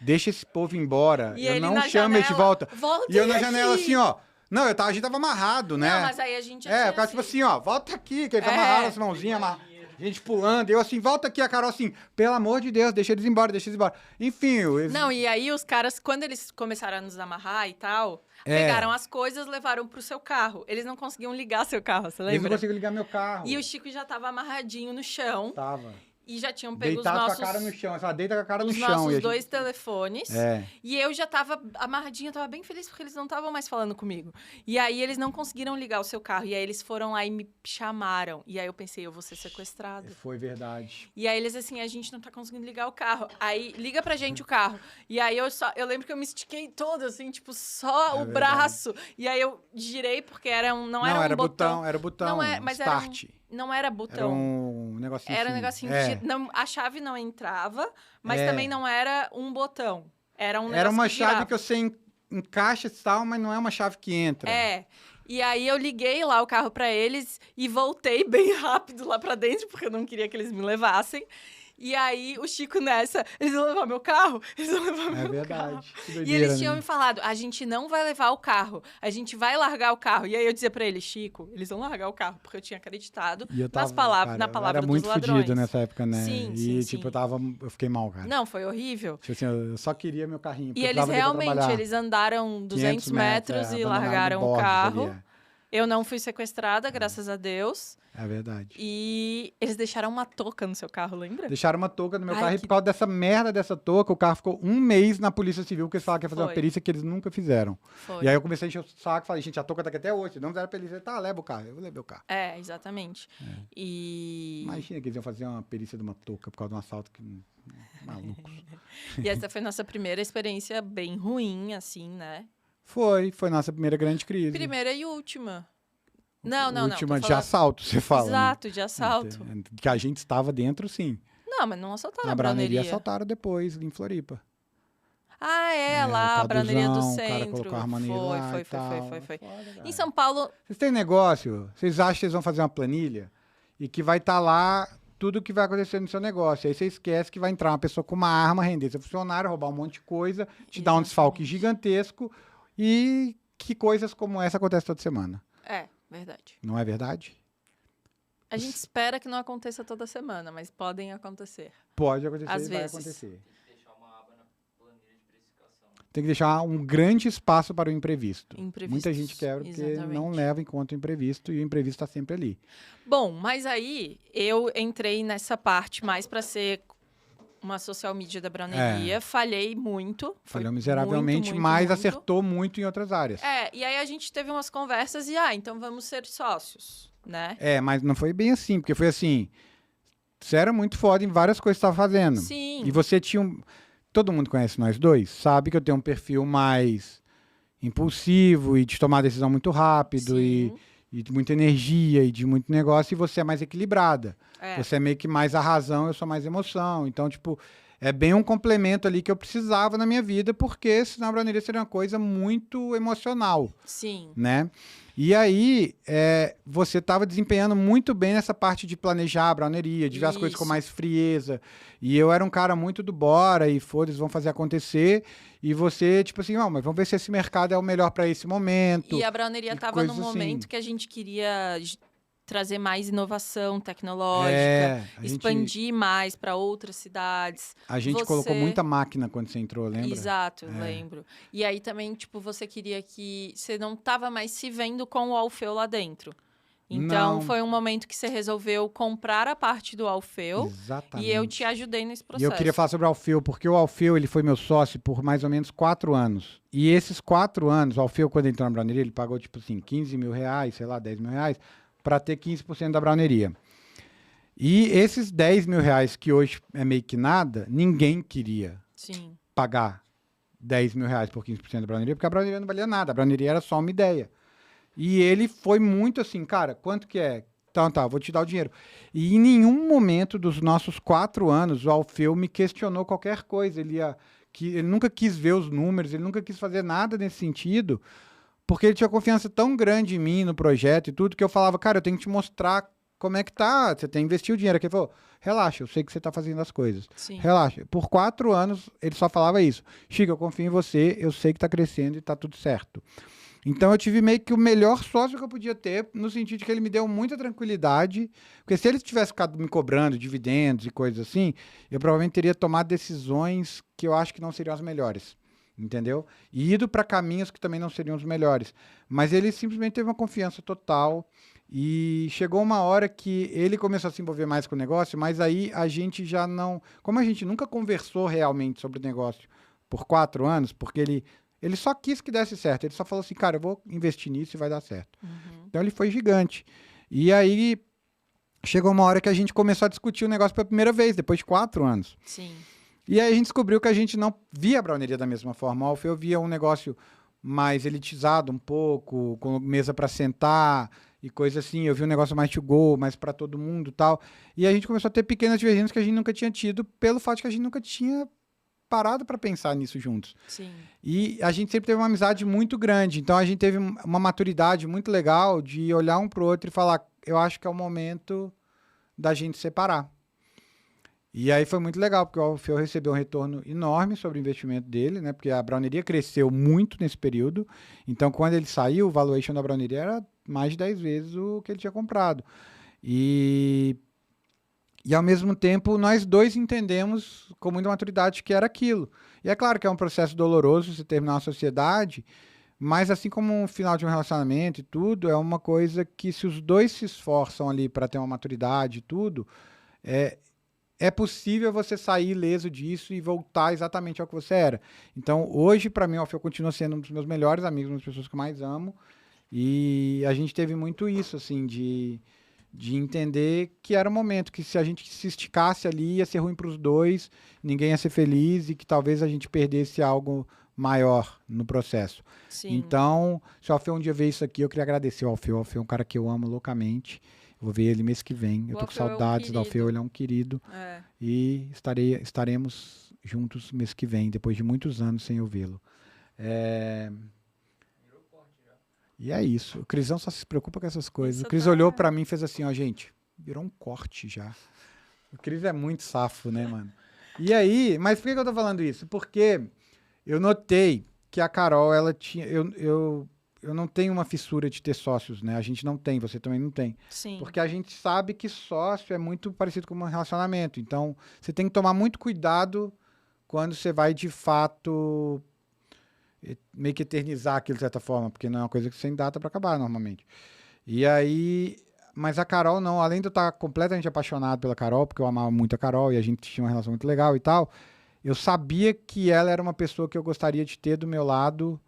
deixa esse povo ir embora. E Eu ele não na chamo eles de janela, volta. "Volta E eu na aqui." janela assim, ó. Não, a gente tava amarrado, né? Não, mas aí a gente já É, tinha o cara tipo assim, ó, volta aqui, que eles É. amarraram as mãozinhas, a gente pulando. Eu assim, volta aqui, a Carol assim, pelo amor de Deus, deixa eles embora, deixa eles embora. Enfim, eles... Não, e aí os caras, quando eles começaram a nos amarrar e tal, pegaram as coisas, levaram pro seu carro. Eles não conseguiam ligar seu carro, você eles não lembra? conseguiam ligar meu carro. E o Chico já tava amarradinho no chão Tava. e já tinham pego Deitado os nossos... com a cara no chão. Ela deita com a cara no os chão. nossos e a gente- dois telefones. É. E eu já tava amarradinha, tava bem feliz porque eles não estavam mais falando comigo. E aí eles não conseguiram ligar o seu carro. E aí eles foram lá e me chamaram. E aí eu pensei, eu vou ser sequestrada. Foi verdade. E aí eles assim, a gente não tá conseguindo ligar o carro. Aí liga pra gente o carro. E aí eu lembro que eu me estiquei toda, assim, tipo, só o verdade. braço. E aí eu girei porque não era um botão. Era botão, Não é, mas era start. Não era botão. Era um negocinho Era um assim. negocinho É. de a chave não entrava, mas É. também não era um botão. Era um negócio Era uma que chave girava. que você encaixa e tal, mas não é uma chave que entra. É. E aí eu liguei lá o carro pra eles e voltei bem rápido lá pra dentro, porque eu não queria que eles me levassem. E aí o Chico nessa, eles vão levar meu carro? Eles vão levar É meu carro. verdade. Que E doideira, eles tinham né? me falado, a gente não vai levar o carro, a gente vai largar o carro. E aí eu dizia pra ele, Chico, eles vão largar o carro, porque eu tinha acreditado E eu na cara, palavra era dos muito ladrões. fodido nessa época, né? Sim, e, sim, tipo, sim. eu fiquei mal, cara. Não, foi horrível. Tipo assim, eu só queria meu carrinho. porque E eu eles precisava dele pra realmente, trabalhar. eles andaram 200 metros e abandonaram largaram no o Borges carro. ali, é. Eu não fui sequestrada, graças a Deus. É verdade. E eles deixaram uma touca no seu carro, lembra? Deixaram uma touca no meu Ai, carro e que- por causa dessa merda dessa touca, o carro ficou 1 mês na Polícia Civil, porque eles falaram que ia fazer uma Foi. perícia que eles nunca fizeram. Foi. E aí eu comecei a encher o saco, falei, gente, a touca tá aqui até hoje, não fizeram a perícia. Tá, leva o carro. Eu levei o carro. É, exatamente. E... Imagina que eles iam fazer uma perícia de uma touca por causa de um assalto que... Malucos. e essa foi nossa primeira experiência bem ruim, assim, né? Foi nossa primeira grande crise. Primeira e última. Não. Última tô de falando- assalto, você fala. né? Exato, de assalto. Que a gente estava dentro, sim. Não, Não, mas não assaltaram Na a Browneria Browneria. assaltaram depois, em Floripa. Ah, É, lá, a o Browneria do Calduzão, o cara centro. colocou a arma nele lá e Foi. tal. Foi. Foda, Em cara. São Paulo, Vocês têm negócio, vocês acham que vocês vão fazer uma planilha e que vai estar lá tudo o que vai acontecer no seu negócio. Aí você esquece que vai entrar uma pessoa com uma arma, render seu funcionário, roubar um monte de coisa, te dar um desfalque gigantesco e que coisas como essa acontecem toda semana. é, verdade. Não é verdade? A gente espera que não aconteça toda semana, mas podem acontecer. Pode acontecer Às e vai vezes. acontecer. Deixar uma aba na planilha de precificação. Tem que deixar um grande espaço para o imprevisto. Imprevistos, Muita gente quebra porque exatamente. não leva em conta o imprevisto e o imprevisto está sempre ali. Bom, mas aí eu entrei nessa parte mais para ser uma social media da Browneria, falhei muito. Foi Falhou miseravelmente, muito, mas muito. acertou muito em outras áreas. E aí a gente teve umas conversas e, então vamos ser sócios, né? Mas não foi bem assim, porque foi assim, você era muito foda em várias coisas que você estava fazendo. Sim. E você tinha todo mundo conhece nós dois, sabe que eu tenho um perfil mais impulsivo e de tomar decisão muito rápido Sim. e de muita energia e de muito negócio, e você é mais equilibrada. Você é meio que mais a razão, eu sou mais emoção. Então, tipo, é bem um complemento ali que eu precisava na minha vida, porque senão a Browneria seria uma coisa muito emocional, Sim. né? E aí, você estava desempenhando muito bem nessa parte de planejar a Browneria, de ver as coisas com Isso. mais frieza. E eu era um cara muito do bora e foda-se, vão fazer acontecer. E você, tipo assim, mas vamos ver se esse mercado é o melhor para esse momento. E a Browneria e estava coisas num assim. momento que a gente queria trazer mais inovação tecnológica, expandir mais para outras cidades. A gente colocou muita máquina quando você entrou, lembra? Exato, lembro. E aí também, tipo, você queria que... Você não estava mais se vendo com o Alfeu lá dentro. Então, Não. foi um momento que você resolveu comprar a parte do Alfeu. Exatamente. E eu te ajudei nesse E processo. eu queria falar sobre o Alfeu, porque o Alfeu ele foi meu sócio por mais ou menos 4 anos. E esses 4 anos, o Alfeu, quando entrou na Browneria, ele pagou, tipo assim, 15 mil reais, sei lá, 10 mil reais, para ter 15% da Browneria. E esses 10 mil reais, que hoje é meio que nada, ninguém queria Sim. pagar 10 mil reais por 15% da Browneria, porque a Browneria não valia nada, a Browneria era só uma ideia. E ele foi muito assim, cara, quanto que é? Então tá, vou te dar o dinheiro. E em nenhum momento dos nossos 4 anos, o Alfeu me questionou qualquer coisa. Ele nunca quis ver os números, ele nunca quis fazer nada nesse sentido, porque ele tinha confiança tão grande em mim, no projeto e tudo, que eu falava, cara, eu tenho que te mostrar como é que tá, você tem que investir o dinheiro aqui. Ele falou, relaxa, eu sei que você tá fazendo as coisas. Sim. Relaxa. Por 4 anos, ele só falava isso. Chico, eu confio em você, eu sei que tá crescendo e tá tudo certo. Então eu tive meio que o melhor sócio que eu podia ter, no sentido de que ele me deu muita tranquilidade, porque se ele tivesse ficado me cobrando dividendos e coisas assim, eu provavelmente teria tomado decisões que eu acho que não seriam as melhores, entendeu? E ido para caminhos que também não seriam os melhores. Mas ele simplesmente teve uma confiança total e chegou uma hora que ele começou a se envolver mais com o negócio, mas aí a gente já não... Como a gente nunca conversou realmente sobre o negócio por 4 anos, porque ele só quis que desse certo. Ele só falou assim, cara, eu vou investir nisso e vai dar certo. Uhum. Então ele foi gigante. E aí chegou uma hora que a gente começou a discutir o negócio pela primeira vez, depois de 4 anos. Sim. E aí a gente descobriu que a gente não via a Browneria da mesma forma. O Alfeu via um negócio mais elitizado um pouco, com mesa para sentar e coisa assim. Eu vi um negócio mais to go, mais para todo mundo e tal. E a gente começou a ter pequenas divergências que a gente nunca tinha tido, pelo fato de que a gente nunca tinha parado para pensar nisso juntos. Sim. E a gente sempre teve uma amizade muito grande, então a gente teve uma maturidade muito legal de olhar um pro outro e falar, eu acho que é o momento da gente separar. E aí foi muito legal, porque o Alfeu recebeu um retorno enorme sobre o investimento dele, né? Porque a Browneria cresceu muito nesse período, então quando ele saiu, o valuation da Browneria era mais de 10 vezes o que ele tinha comprado. E ao mesmo tempo, nós dois entendemos com muita maturidade que era aquilo. E é claro que é um processo doloroso se terminar uma sociedade, mas assim como um final de um relacionamento e tudo, é uma coisa que se os dois se esforçam ali para ter uma maturidade e tudo, é possível você sair ileso disso e voltar exatamente ao que você era. Então, hoje, para mim, o Alfeu continua sendo um dos meus melhores amigos, uma das pessoas que eu mais amo. E a gente teve muito isso, assim, de entender que era o momento, que se a gente se esticasse ali, ia ser ruim para os dois, ninguém ia ser feliz e que talvez a gente perdesse algo maior no processo. Sim. Então, se o Alfeu um dia ver isso aqui, eu queria agradecer ao Alfeu. O Alfeu é um cara que eu amo loucamente. Vou ver ele mês que vem. Eu O tô com Alfeu é um saudades do Alfeu, querido. ele é um querido. É. E estaremos juntos mês que vem, depois de muitos anos sem eu vê-lo. E é isso. O Crisão só se preocupa com essas coisas. Isso O Cris tá- olhou pra mim e fez assim, ó, gente, virou um corte já. O Cris é muito safo, né, mano? E aí, mas por que eu tô falando isso? Porque eu notei que a Carol, ela tinha... Eu não tenho uma fissura de ter sócios, né? A gente não tem, você também não tem. Sim. Porque a gente sabe que sócio é muito parecido com um relacionamento. Então, você tem que tomar muito cuidado quando você vai, de fato, meio que eternizar aquilo de certa forma, porque não é uma coisa que você tem data para acabar, normalmente. E aí... Mas a Carol não, além de eu estar completamente apaixonado pela Carol, porque eu amava muito a Carol e a gente tinha uma relação muito legal e tal, eu sabia que ela era uma pessoa que eu gostaria de ter do meu lado,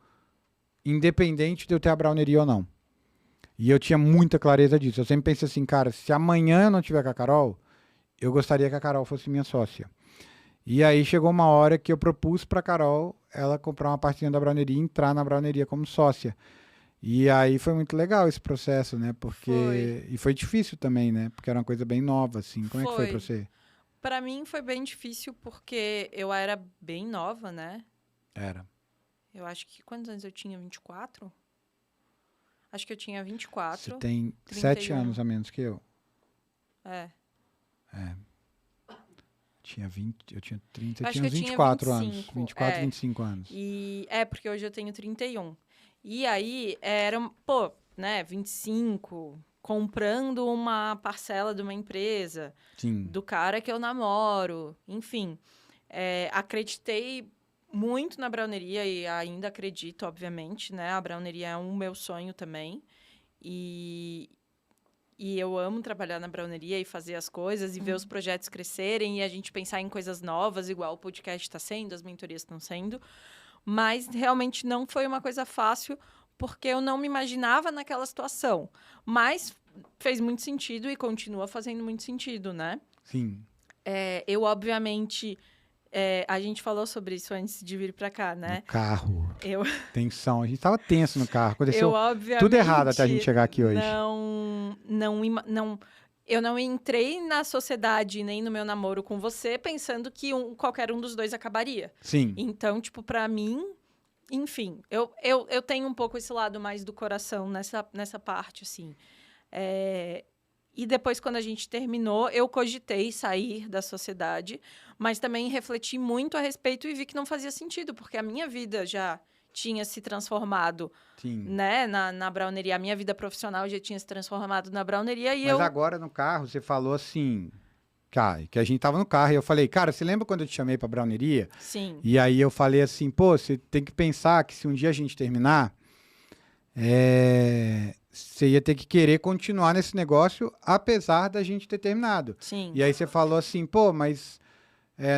independente de eu ter a browneria ou não. E eu tinha muita clareza disso. Eu sempre pensei assim, cara, se amanhã eu não tiver com a Carol, eu gostaria que a Carol fosse minha sócia. E aí chegou uma hora que eu propus pra Carol ela comprar uma partinha da browneria e entrar na browneria como sócia. E aí foi muito legal esse processo, né? Porque... Foi. E foi difícil também, né? Porque era uma coisa bem nova, assim. Como é que foi pra você? Pra mim foi bem difícil porque eu era bem nova, né? Era. Eu acho que... Quantos anos eu tinha? 24? Acho que eu tinha 24. Você tem 31. 7 anos a menos que eu. É. Tinha 20, eu tinha 30, Eu eu acho tinha uns que eu tinha 24 anos. 25, 24, é. 25 anos. E é porque hoje eu tenho 31. E aí era, pô, né, 25, comprando uma parcela de uma empresa, Sim. do cara que eu namoro, enfim. Acreditei muito na browneria e ainda acredito, obviamente, né? A browneria é um meu sonho também. E eu amo trabalhar na browneria e fazer as coisas e ver os projetos crescerem e a gente pensar em coisas novas, igual o podcast está sendo, as mentorias estão sendo. Mas realmente não foi uma coisa fácil, porque eu não me imaginava naquela situação. Mas fez muito sentido e continua fazendo muito sentido, né? Sim. Eu, obviamente... a gente falou sobre isso antes de vir pra cá, né? No carro. Eu, Tensão. A gente tava tenso no carro. eu Aconteceu obviamente... tudo errado até a gente chegar aqui hoje. Eu não entrei na sociedade nem no meu namoro com você pensando que qualquer um dos dois acabaria. Sim. Então, tipo, pra mim, enfim, eu tenho um pouco esse lado mais do coração nessa parte, assim. E depois, quando a gente terminou, eu cogitei sair da sociedade, mas também refleti muito a respeito e vi que não fazia sentido, porque a minha vida já tinha se transformado, Sim. né, na browneria. A minha vida profissional já tinha se transformado na browneria e Mas agora no carro você falou assim, cara, que a gente tava no carro e eu falei, cara, você lembra quando eu te chamei pra browneria? Sim. E aí eu falei assim, pô, você tem que pensar que se um dia a gente terminar, você ia ter que querer continuar nesse negócio, apesar da gente ter terminado. Sim. E aí você falou assim, pô, mas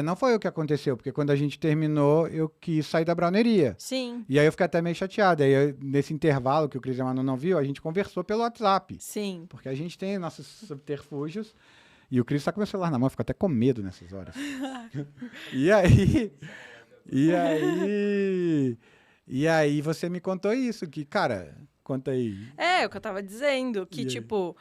não foi o que aconteceu, porque quando a gente terminou, eu quis sair da browneria. Sim. E aí eu fiquei até meio chateado. Aí nesse intervalo que o Cris e a Manu não viu, a gente conversou pelo WhatsApp. Sim. Porque a gente tem nossos subterfúgios. E o Cris tá com o celular na mão, fica até com medo nessas horas. E aí você me contou isso, que, cara, conta aí. O que eu tava dizendo, que, E aí? tipo,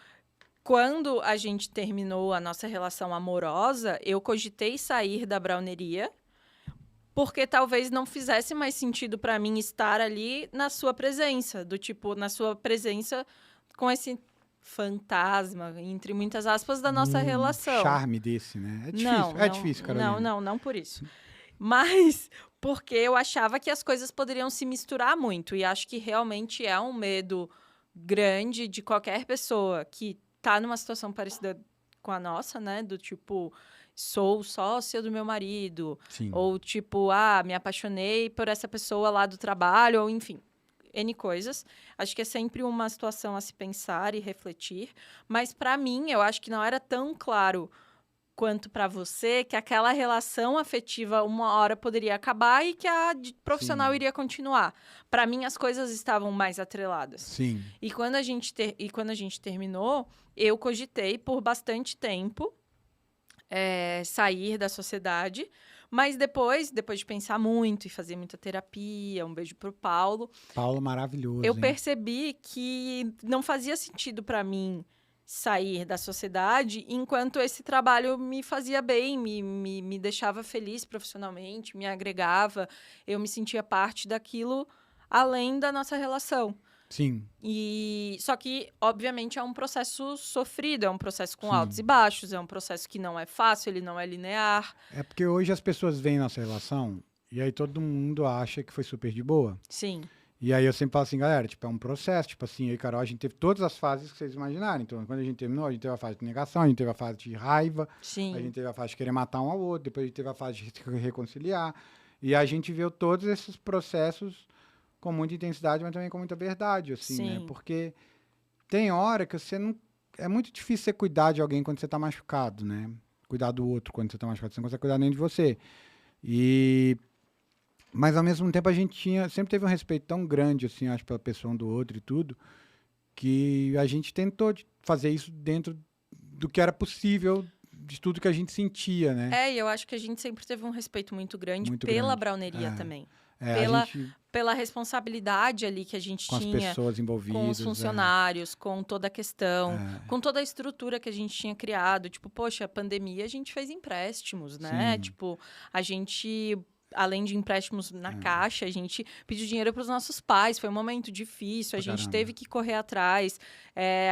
quando a gente terminou a nossa relação amorosa, eu cogitei sair da browneria, porque talvez não fizesse mais sentido pra mim estar ali na sua presença, na sua presença com esse fantasma, entre muitas aspas, da nossa relação. Charme desse, né? É difícil, difícil, Carolina. Não por isso. Mas porque eu achava que as coisas poderiam se misturar muito. E acho que realmente é um medo grande de qualquer pessoa que tá numa situação parecida com a nossa, né? Do tipo, sou sócia do meu marido. Sim. Ou tipo, me apaixonei por essa pessoa lá do trabalho. Ou enfim, N coisas. Acho que é sempre uma situação a se pensar e refletir. Mas para mim, eu acho que não era tão claro quanto para você, que aquela relação afetiva uma hora poderia acabar e que a profissional iria continuar. Para mim, as coisas estavam mais atreladas. Sim. E quando a gente terminou, eu cogitei por bastante tempo sair da sociedade, mas depois de pensar muito e fazer muita terapia, um beijo pro Paulo. Paulo maravilhoso, Eu hein? percebi que não fazia sentido para mim sair da sociedade, enquanto esse trabalho me fazia bem, me deixava feliz profissionalmente, me agregava, eu me sentia parte daquilo além da nossa relação. Sim, E só que, obviamente, é um processo sofrido, é um processo com sim. altos e baixos, é um processo que não é fácil, ele não é linear. É porque hoje as pessoas veem nossa relação e aí todo mundo acha que foi super de boa. Sim, E aí eu sempre falo assim, galera, tipo, é um processo, tipo assim, eu e Carol, a gente teve todas as fases que vocês imaginarem. Então, quando a gente terminou, a gente teve a fase de negação, a gente teve a fase de raiva, a sim, gente teve a fase de querer matar um ao outro, depois a gente teve a fase de se reconciliar. E a gente viu todos esses processos com muita intensidade, mas também com muita verdade, assim, né? sim, Porque tem hora que você não... É muito difícil você cuidar de alguém quando você tá machucado, né? Cuidar do outro quando você tá machucado, você não consegue cuidar nem de você. E... Mas, ao mesmo tempo, a gente sempre teve um respeito tão grande, assim, acho, pela pessoa um do outro e tudo, que a gente tentou fazer isso dentro do que era possível, de tudo que a gente sentia, né? E eu acho que a gente sempre teve um respeito muito grande Muito pela grande. browneria também. A Pela, gente, pela responsabilidade ali que a gente com as tinha pessoas envolvidas. com os funcionários, com toda a questão, É. com toda a estrutura que a gente tinha criado. Tipo, poxa, a pandemia a gente fez empréstimos, né? Sim. Tipo, a gente, além de empréstimos na caixa, a gente pediu dinheiro para os nossos pais. Foi um momento difícil, a Pra gente caramba. teve que correr atrás.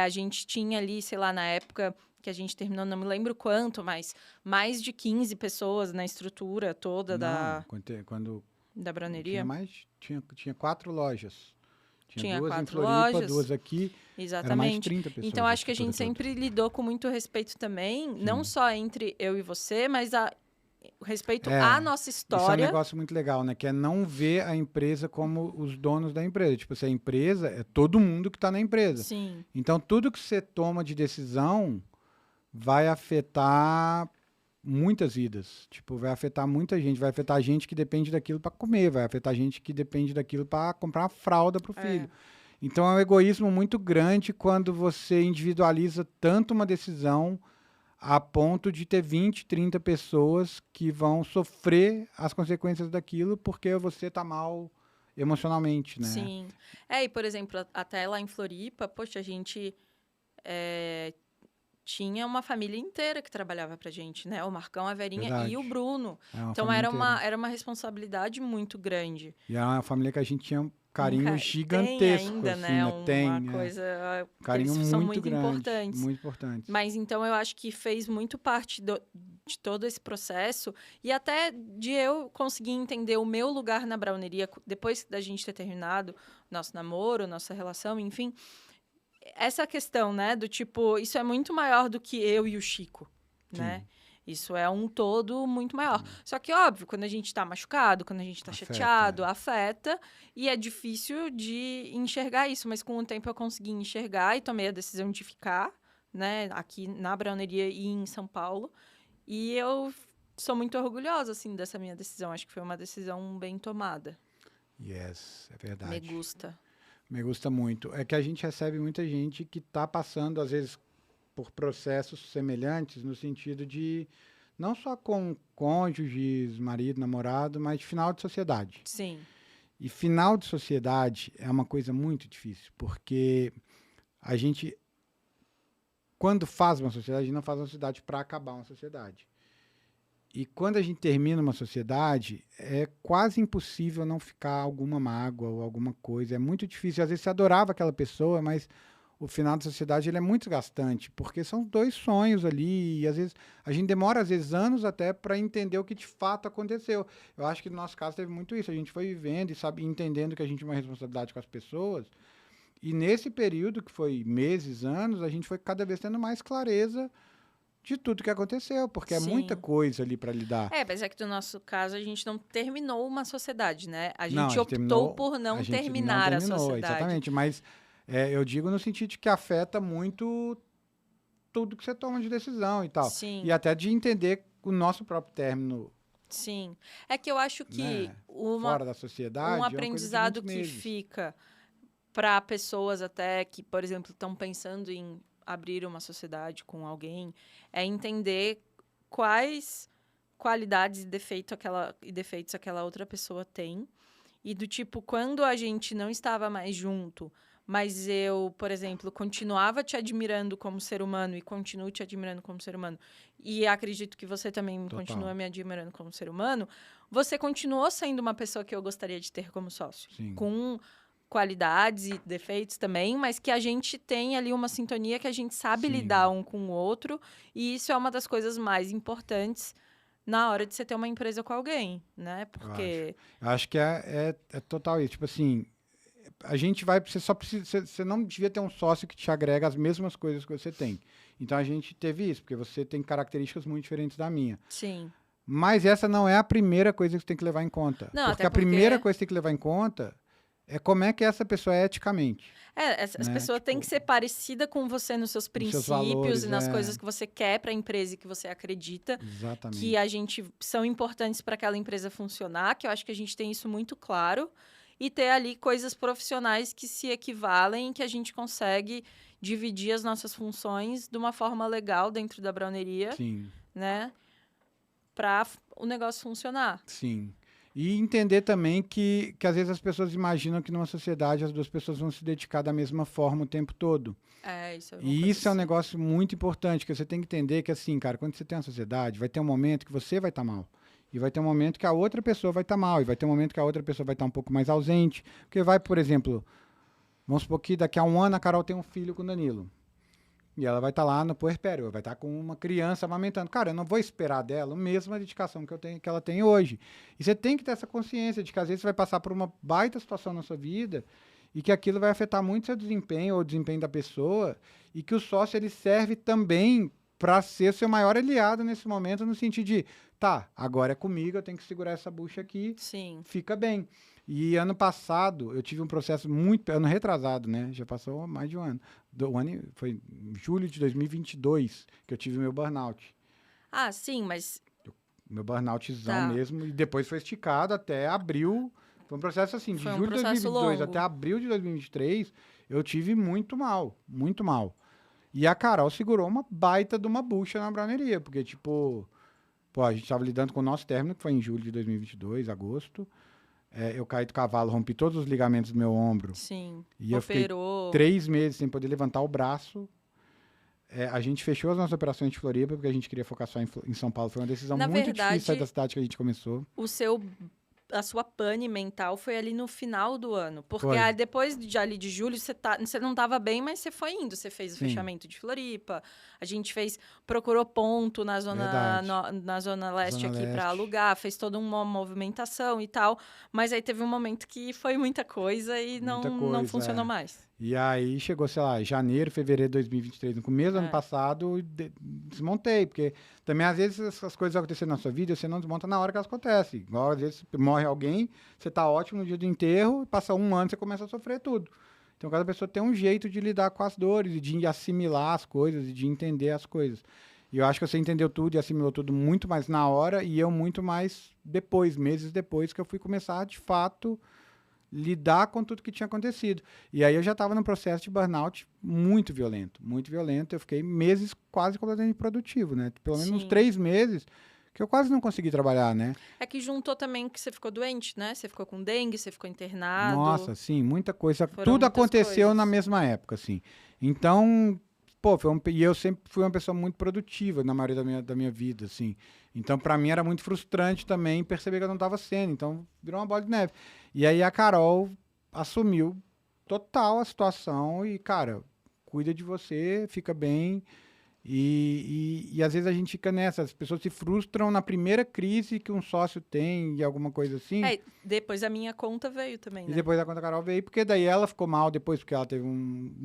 A gente tinha ali, sei lá, na época que a gente terminou, não me lembro quanto, mas mais de 15 pessoas na estrutura toda Não, quando da tinha browneria. mais, tinha 4 lojas. Tinha duas em 4 Floripa, lojas. 2 aqui. Era mais de Exatamente. 30 pessoas. Então, acho que a estrutura gente toda. sempre lidou com muito respeito também, não só entre eu e você, mas o respeito à nossa Isso é um história. negócio muito legal, né? Que é não ver a empresa como os donos da empresa. Tipo, se a empresa é todo mundo que está na empresa. Sim, Então, tudo que você toma de decisão vai afetar muitas vidas. Tipo, vai afetar muita gente. Vai afetar gente que depende daquilo para comer. Vai afetar gente que depende daquilo para comprar uma fralda para o filho. Então, é um egoísmo muito grande quando você individualiza tanto uma decisão a ponto de ter 20, 30 pessoas que vão sofrer as consequências daquilo porque você tá mal emocionalmente, né? sim. E por exemplo, até lá em Floripa, poxa, a gente tinha uma família inteira que trabalhava pra gente, né? O Marcão, a Verinha Verdade. e o Bruno. É uma Então, família inteira. era uma responsabilidade muito grande. E é uma família que a gente tinha um carinho Tem gigantesco, ainda, assim, né? né? Uma coisa... Carinho eles são muito muito grande, importantes. muito importante. Mas então eu acho que fez muito parte de todo esse processo e até de eu conseguir entender o meu lugar na browneria depois da gente ter terminado nosso namoro, nossa relação, enfim. Essa questão, né, do tipo, isso é muito maior do que eu e o Chico, né? Isso é um todo muito maior. Só que, óbvio, quando a gente tá machucado, quando a gente tá Afeta, chateado, afeta. E é difícil de enxergar isso. Mas com o tempo eu consegui enxergar e tomei a decisão de ficar, né? Aqui na browneria e em São Paulo. E eu sou muito orgulhosa, assim, dessa minha decisão. Acho que foi uma decisão bem tomada. Yes, é verdade. Me gusta. Me gusta muito. É que a gente recebe muita gente que tá passando, às vezes, por processos semelhantes, no sentido de não só com cônjuges, marido, namorado, mas de final de sociedade. Sim. E final de sociedade é uma coisa muito difícil, porque a gente, quando faz uma sociedade, a gente não faz uma sociedade para acabar uma sociedade. E quando a gente termina uma sociedade, é quase impossível não ficar alguma mágoa ou alguma coisa. É muito difícil. Às vezes você adorava aquela pessoa, mas o final da sociedade ele é muito desgastante, porque são 2 sonhos ali, e às vezes a gente demora anos até para entender o que de fato aconteceu. Eu acho que no nosso caso teve muito isso, a gente foi vivendo e sabe entendendo que a gente tinha uma responsabilidade com as pessoas, e nesse período que foi meses, anos, a gente foi cada vez tendo mais clareza de tudo que aconteceu, porque é muita Sim. coisa ali para lidar. Mas é que no nosso caso a gente não terminou uma sociedade, né? A Não, gente optou terminou- por a não gente terminar não a terminou, sociedade. exatamente, mas eu digo no sentido de que afeta muito tudo que você toma de decisão e tal. Sim. E até de entender o nosso próprio término, Sim. É que eu acho que né, uma, fora da sociedade, um é uma coisa de aprendizado muitos que meses. fica para pessoas até que, por exemplo, estão pensando em abrir uma sociedade com alguém, é entender quais qualidades e defeitos aquela outra pessoa tem. E do tipo, quando a gente não estava mais junto, mas eu, por exemplo, continuava te admirando como ser humano e continuo te admirando como ser humano, e acredito que você também Total. continua me admirando como ser humano, você continuou sendo uma pessoa que eu gostaria de ter como sócio. Sim. Com qualidades e defeitos também, mas que a gente tem ali uma sintonia que a gente sabe Sim. lidar um com o outro, e isso é uma das coisas mais importantes na hora de você ter uma empresa com alguém, né? Porque... Eu acho que é total isso. Tipo assim, a gente vai... Você só precisa... Você não devia ter um sócio que te agrega as mesmas coisas que você tem. Então, a gente teve isso, porque você tem características muito diferentes da minha. Sim. Mas essa não é a primeira coisa que você tem que levar em conta. Não, porque até a primeira porque- coisa que você tem que levar em conta é como é que essa pessoa é eticamente. As Né? pessoas têm Tipo, que ser parecida com você nos seus seus princípios valores, e nas coisas que você quer para a empresa e que você acredita Exatamente. que a gente são importantes para aquela empresa funcionar, que eu acho que a gente tem isso muito claro, e ter ali coisas profissionais que se equivalem, que a gente consegue dividir as nossas funções de uma forma legal dentro da browneria, Sim, né? Para o negócio funcionar. sim. E entender também que às vezes as pessoas imaginam que numa sociedade as duas pessoas vão se dedicar da mesma forma o tempo todo. Isso é uma E coisa isso é um assim. negócio muito importante, que você tem que entender que, assim, cara, quando você tem uma sociedade, vai ter um momento que você vai estar mal. E vai ter um momento que a outra pessoa vai estar mal. E vai ter um momento que a outra pessoa vai estar um pouco mais ausente. Porque vai, por exemplo, vamos supor que daqui a um ano a Carol tem um filho com o Danilo. E ela vai estar lá no puerpério, vai estar com uma criança amamentando. Cara, eu não vou esperar dela a mesma dedicação que ela tem hoje. E você tem que ter essa consciência de que às vezes você vai passar por uma baita situação na sua vida e que aquilo vai afetar muito seu desempenho ou o desempenho da pessoa e que o sócio ele serve também para ser seu maior aliado nesse momento, no sentido de, tá, agora é comigo, eu tenho que segurar essa bucha aqui, Sim. fica bem. E ano passado, eu tive um processo muito... Ano retrasado, né? Já passou mais de um ano. Foi em julho de 2022 que eu tive meu burnout. Sim, mas Meu burnoutzão Tá. mesmo. E depois foi esticado até abril. Foi um processo assim, de Foi um julho de processo 2022 longo. até abril de 2023, eu tive muito mal. Muito mal. E a Carol segurou uma baita de uma bucha na browneria. Porque, tipo... Pô, a gente tava lidando com o nosso término, que foi em julho de 2022, agosto. Eu caí do cavalo, rompi todos os ligamentos do meu ombro. sim, E eu fiquei operou. 3 meses sem poder levantar o braço. A gente fechou as nossas operações de Floripa, porque a gente queria focar só em São Paulo. Foi uma decisão Na muito verdade, difícil sair da cidade que a gente começou. A sua pane mental foi ali no final do ano. Porque Foi. Depois ali de julho, você não estava bem, mas você foi indo. Você fez o Sim. fechamento de Floripa. A gente procurou ponto na zona, Verdade. na zona leste Zona aqui para Leste. alugar. Fez toda uma movimentação e tal. Mas aí teve um momento que foi muita coisa e Muita não coisa, funcionou mais. E aí chegou, sei lá, janeiro, fevereiro de 2023, no começo do ano É. passado, desmontei, porque também às vezes essas coisas acontecem na sua vida e você não desmonta na hora que elas acontecem. Igual às vezes morre alguém, você tá ótimo no dia do enterro, passa um ano você começa a sofrer tudo. Então cada pessoa tem um jeito de lidar com as dores, e de assimilar as coisas, e de entender as coisas. E eu acho que você entendeu tudo e assimilou tudo muito mais na hora, e eu muito mais depois, meses depois, que eu fui começar, de fato, lidar com tudo que tinha acontecido. E aí eu já estava num processo de burnout muito violento, muito violento. Eu fiquei meses quase completamente improdutivo, né? Pelo menos uns Sim. 3 meses que eu quase não consegui trabalhar, né? É que juntou também que você ficou doente, né? Você ficou com dengue, você ficou internado. Nossa, sim, muita coisa. Foram Tudo muitas aconteceu coisas. na mesma época, assim. Então, pô, e eu sempre fui uma pessoa muito produtiva na maioria da minha vida, assim. Então, para mim era muito frustrante também perceber que eu não estava sendo. Então, virou uma bola de neve. E aí a Carol assumiu total a situação e, cara, cuida de você, fica bem. E às vezes a gente fica nessa, as pessoas se frustram na primeira crise que um sócio tem e alguma coisa assim. Depois a minha conta veio também, E né? depois a conta Carol veio, porque daí ela ficou mal depois, porque ela teve um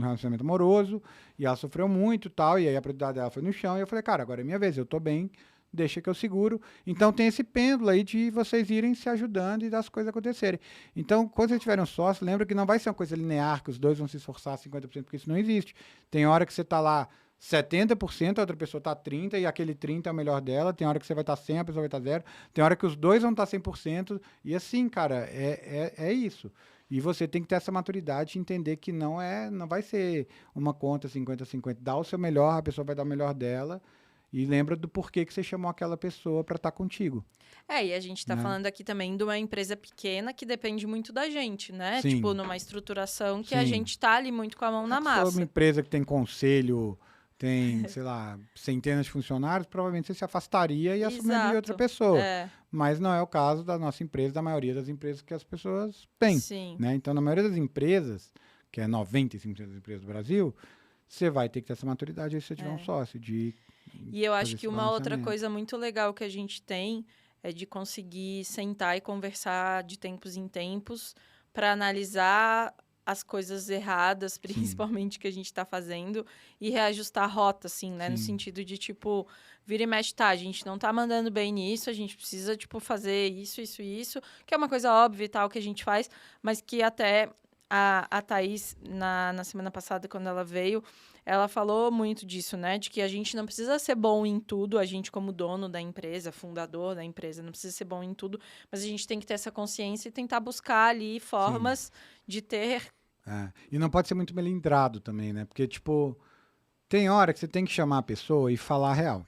relacionamento amoroso, e ela sofreu muito e tal, e aí a prioridade dela foi no chão, e eu falei, cara, agora é minha vez, eu tô bem, deixa que eu seguro. Então tem esse pêndulo aí de vocês irem se ajudando e das coisas acontecerem. Então, quando vocês tiverem um sócio, lembra que não vai ser uma coisa linear, que os dois vão se esforçar 50%, porque isso não existe. Tem hora que você tá lá 70%, a outra pessoa tá 30%, e aquele 30% é o melhor dela. Tem hora que você vai estar 100%, a pessoa vai estar 0%. Tem hora que os dois vão estar 100%. E assim, cara, é isso. E você tem que ter essa maturidade de entender que não vai ser uma conta 50-50. Dá o seu melhor, a pessoa vai dar o melhor dela. e lembra do porquê que você chamou aquela pessoa para estar contigo. E a gente tá Né? falando aqui também de uma empresa pequena que depende muito da gente, né? Sim. Tipo, numa estruturação que a Sim. gente tá ali muito com a mão na Se for uma massa. empresa que tem conselho, tem, sei lá, centenas de funcionários, provavelmente você se afastaria e assumiria outra Exato. pessoa. É, Mas não é o caso da nossa empresa, da maioria das empresas que as pessoas têm. sim. Né? Então, na maioria das empresas, que é 95% das empresas do Brasil, você vai ter que ter essa maturidade aí se você tiver um sócio de E eu acho fazer que esse uma outra balanceamento. coisa muito legal que a gente tem é de conseguir sentar e conversar de tempos em tempos para analisar as coisas erradas, principalmente que a gente está fazendo, e reajustar a rota, assim, né? No Sim. sentido de, tipo, vira e mexe, tá, a gente não tá mandando bem nisso, a gente precisa, tipo, fazer isso, que é uma coisa óbvia e tal que a gente faz, mas que até a Thaís, na semana passada, quando ela veio, ela falou muito disso, né? De que a gente não precisa ser bom em tudo, a gente como dono da empresa, fundador da empresa, não precisa ser bom em tudo, mas a gente tem que ter essa consciência e tentar buscar ali formas de ter... É. E não pode ser muito melindrado também, né? Porque, tipo, tem hora que você tem que chamar a pessoa e falar a real.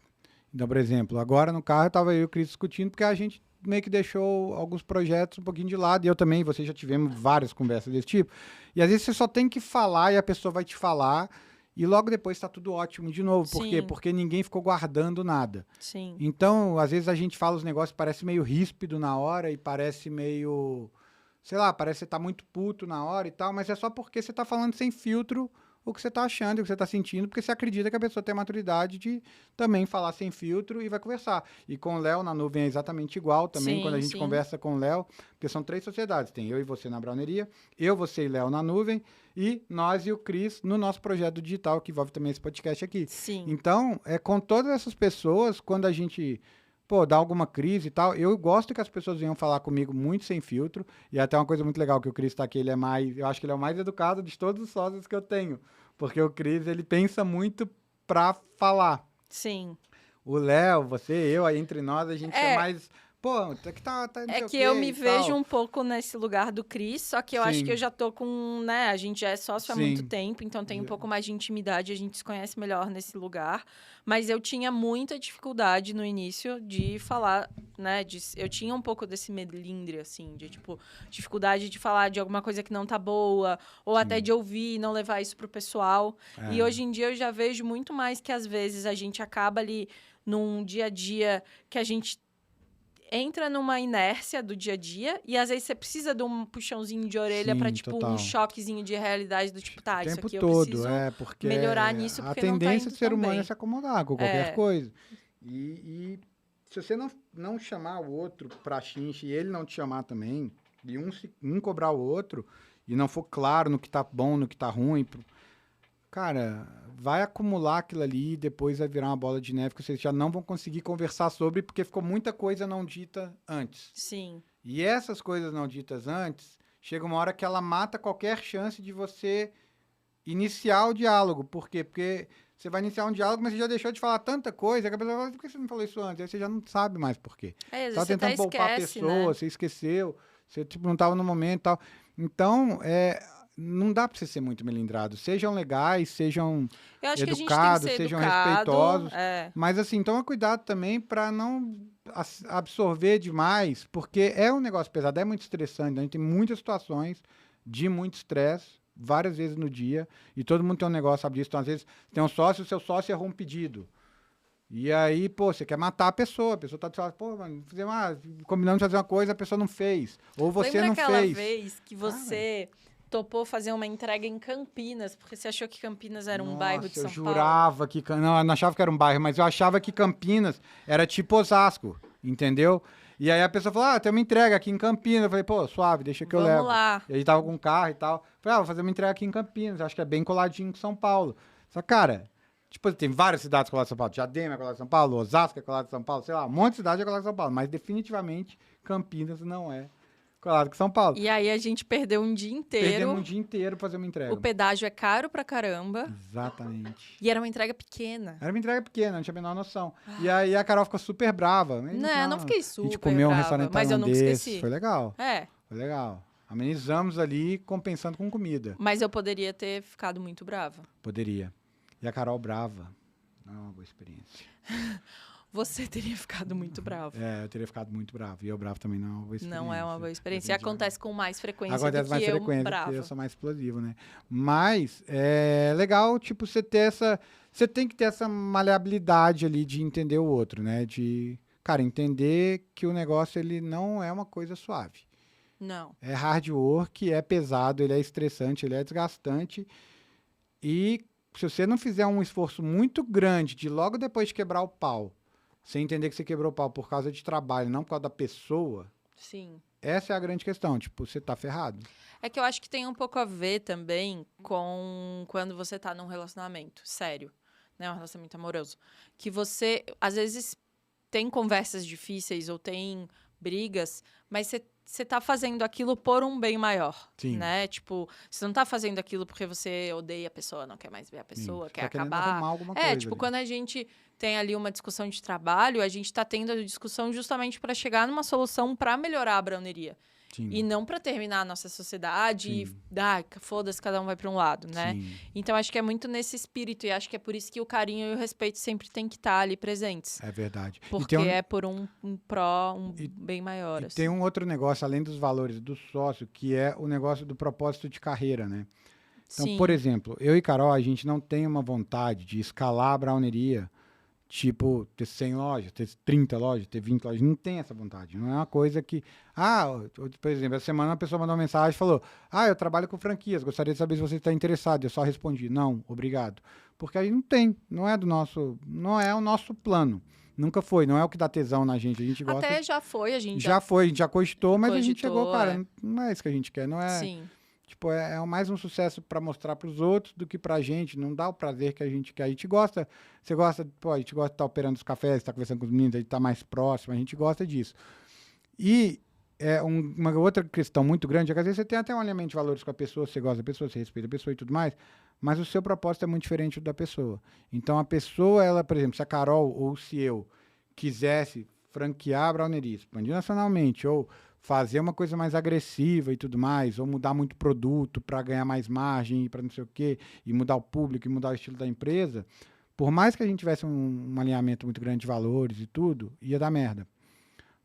Então, por exemplo, agora no carro eu tava eu e o Cris discutindo porque a gente meio que deixou alguns projetos um pouquinho de lado, e eu também, você já tivemos várias conversas desse tipo. E às vezes você só tem que falar e a pessoa vai te falar, e logo depois está tudo ótimo de novo. Por quê? Sim. Porque ninguém ficou guardando nada. Sim, Então, às vezes a gente fala os negócios, parece meio ríspido na hora e parece meio, sei lá, parece que você tá muito puto na hora e tal, mas é só porque você tá falando sem filtro o que você tá achando, o que você tá sentindo, porque você acredita que a pessoa tem a maturidade de também falar sem filtro e vai conversar. E com o Léo na nuvem é exatamente igual também, Sim, quando a gente sim. conversa com o Léo, porque são 3 sociedades, tem eu e você na Browneria, eu, você e Léo na nuvem, e nós e o Cris no nosso projeto digital, que envolve também esse podcast aqui. sim. Então, com todas essas pessoas, quando a gente, dá alguma crise e tal, eu gosto que as pessoas venham falar comigo muito sem filtro, e até uma coisa muito legal que o Cris tá aqui, ele é mais, eu acho que ele é o mais educado de todos os sócios que eu tenho, porque o Cris, ele pensa muito pra falar. Sim. O Léo, você, eu, aí entre nós, a gente é É. mais, pô, tá não sei É o que quê eu me e vejo tal. um pouco nesse lugar do Cris, só que eu acho Sim. que eu já tô com, né, a gente já é sócio há muito Sim. tempo, então tem um pouco mais de intimidade, a gente se conhece melhor nesse lugar, mas eu tinha muita dificuldade no início de falar, né, eu tinha um pouco desse melindre, assim, de, tipo, dificuldade de falar de alguma coisa que não tá boa, ou até de ouvir e não levar isso pro pessoal, e hoje em dia eu já vejo muito mais que às vezes a gente acaba ali num dia a dia que a gente entra numa inércia do dia a dia e às vezes você precisa de um puxãozinho de orelha Sim, pra, tipo, total. um choquezinho de realidade do tipo, tá, O isso tempo aqui eu todo, preciso porque melhorar nisso a porque não tá tendência indo do ser tão humano bem. é se acomodar com qualquer É. coisa. E se você não chamar o outro pra xinche e ele não te chamar também, e um cobrar o outro, e não for claro no que tá bom, no que tá ruim, cara, vai acumular aquilo ali e depois vai virar uma bola de neve que vocês já não vão conseguir conversar sobre porque ficou muita coisa não dita antes. Sim, E essas coisas não ditas antes, chega uma hora que ela mata qualquer chance de você iniciar o diálogo. Por quê? Porque você vai iniciar um diálogo, mas você já deixou de falar tanta coisa que a pessoa fala, por que você não falou isso antes? Aí você já não sabe mais por quê. às vezes Tava você até tentando poupar a esquece, pessoa, né? você esqueceu, você tipo, não estava no momento e tal. Então, não dá para você ser muito melindrado. Sejam legais, sejam Eu acho que a gente tem que educados, ser sejam educado, respeitosos. é, Mas assim, toma cuidado também para não absorver demais, porque é um negócio pesado, é muito estressante. A gente tem muitas situações de muito estresse, várias vezes no dia, e todo mundo tem um negócio, sabe disso. Então, às vezes, tem um sócio, o seu sócio errou um pedido. E aí, pô, você quer matar a pessoa tá te falando, pô, mano, combinamos de fazer uma coisa, a pessoa não fez. Ou você lembra não aquela fez. vez que você topou fazer uma entrega em Campinas, porque você achou que Campinas era um bairro de São eu Paulo? jurava que... Não, eu não achava que era um bairro, mas eu achava que Campinas era tipo Osasco, entendeu? E aí a pessoa falou, tem uma entrega aqui em Campinas. Eu falei, pô, suave, deixa que eu Vamos levo. lá. E aí tava com um carro e tal. Falei, vou fazer uma entrega aqui em Campinas, acho que é bem coladinho com São Paulo. Só, cara, tipo, tem várias cidades coladas em São Paulo. Diadema é colado em São Paulo, Osasco é colado em São Paulo, sei lá, um monte de cidade é colado em São Paulo. Mas definitivamente Campinas não é colado com São Paulo. E aí a gente perdeu um dia inteiro. Perdemos um dia inteiro pra fazer uma entrega. O pedágio é caro pra caramba. Exatamente. E era uma entrega pequena. Era uma entrega pequena, não tinha a menor noção. E aí a Carol ficou super brava. Mas, Não fiquei A super gente comeu um brava, restaurante mas eu nunca tailandês, esqueci. foi legal. É, Foi legal. Amenizamos ali, compensando com comida. mas eu poderia ter ficado muito brava. Poderia. E a Carol brava. Não é uma boa experiência. Você teria ficado muito bravo. Eu teria ficado muito bravo. E eu bravo também não é uma boa experiência. Não é uma boa experiência. E acontece com mais frequência Acontece do que mais eu frequência brava. porque eu sou mais explosivo, né? Mas é legal, tipo, você ter essa... Você tem que ter essa maleabilidade ali de entender o outro, né? De, cara, entender que o negócio, ele não é uma coisa suave. Não. É hard work, é pesado, ele é estressante, ele é desgastante. E se você não fizer um esforço muito grande de logo depois de quebrar o pau, você entender que você quebrou o pau por causa de trabalho, não por causa da pessoa, Sim. essa é a grande questão. Tipo, você tá ferrado. É que eu acho que tem um pouco a ver também com quando você tá num relacionamento sério, né? Um relacionamento amoroso. Que você, às vezes, tem conversas difíceis ou tem brigas, mas você tá fazendo aquilo por um bem maior, Sim. né? Tipo, você não tá fazendo aquilo porque você odeia a pessoa, não quer mais ver a pessoa, Sim, quer tá querendo acabar. arrumar alguma coisa Tipo, ali. quando a gente tem ali uma discussão de trabalho, a gente tá tendo a discussão justamente para chegar numa solução para melhorar a browneria. Sim. E não para terminar a nossa sociedade Sim. e foda-se, cada um vai para um lado, né? Sim. Então acho que é muito nesse espírito e acho que é por isso que o carinho e o respeito sempre tem que estar ali presentes. É verdade. Porque E tem é por um bem maior. e assim. tem um outro negócio, além dos valores do sócio, que é o negócio do propósito de carreira, né? Então, Sim. por exemplo, eu e Carol, a gente não tem uma vontade de escalar a browneria, tipo, ter 100 lojas, ter 30 lojas, ter 20 lojas. Não tem essa vontade. Não é uma coisa que... por exemplo, essa semana uma pessoa mandou uma mensagem e falou: eu trabalho com franquias, gostaria de saber se você está interessado. Eu só respondi: não, obrigado. Porque a gente não tem, não é o nosso plano. Nunca foi, não é o que dá tesão na gente. A gente gosta... Até já foi, a gente Já foi, a gente já cogitou, mas a gente cogitou, chegou, cara, não é isso que a gente quer, não é... Sim. Tipo, é mais um sucesso para mostrar para os outros do que pra gente, não dá o prazer que a gente quer. A gente gosta, você gosta, a gente gosta de estar operando os cafés, estar conversando com os meninos, a gente tá mais próximo, a gente gosta disso. E uma outra questão muito grande é que às vezes você tem até um alinhamento de valores com a pessoa, você gosta da pessoa, você respeita a pessoa e tudo mais, mas o seu propósito é muito diferente do da pessoa. Então a pessoa, ela, por exemplo, se a Carol ou se eu quisesse franquear a browneria, expandir nacionalmente, ou fazer uma coisa mais agressiva e tudo mais, ou mudar muito produto para ganhar mais margem e para não sei o quê, e mudar o público e mudar o estilo da empresa, por mais que a gente tivesse um alinhamento muito grande de valores e tudo, ia dar merda.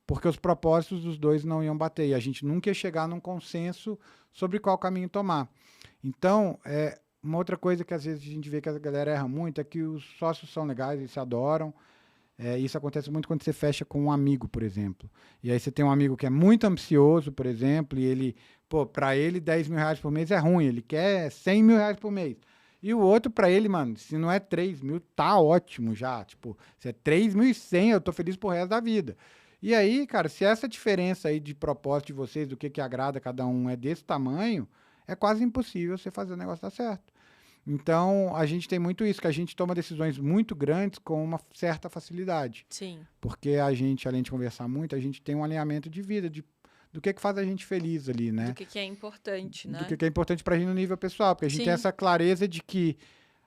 Porque os propósitos dos dois não iam bater, e a gente nunca ia chegar num consenso sobre qual caminho tomar. Então, uma outra coisa que às vezes a gente vê que a galera erra muito é que os sócios são legais, eles se adoram. Isso acontece muito quando você fecha com um amigo, por exemplo. E aí você tem um amigo que é muito ambicioso, por exemplo, e ele, para ele 10 mil reais por mês é ruim, ele quer 100 mil reais por mês. E o outro, para ele, mano, se não é 3 mil, tá ótimo já. Tipo, se é 3.100, eu tô feliz pro resto da vida. E aí, cara, se essa diferença aí de propósito de vocês, do que agrada cada um, é desse tamanho, é quase impossível você fazer o negócio dar certo. Então, a gente tem muito isso, que a gente toma decisões muito grandes com uma certa facilidade. Sim. Porque a gente, além de conversar muito, a gente tem um alinhamento de vida, do que faz a gente feliz ali, né? Do que é importante, né? Do que é importante pra gente no nível pessoal. Porque a gente Sim. tem essa clareza de que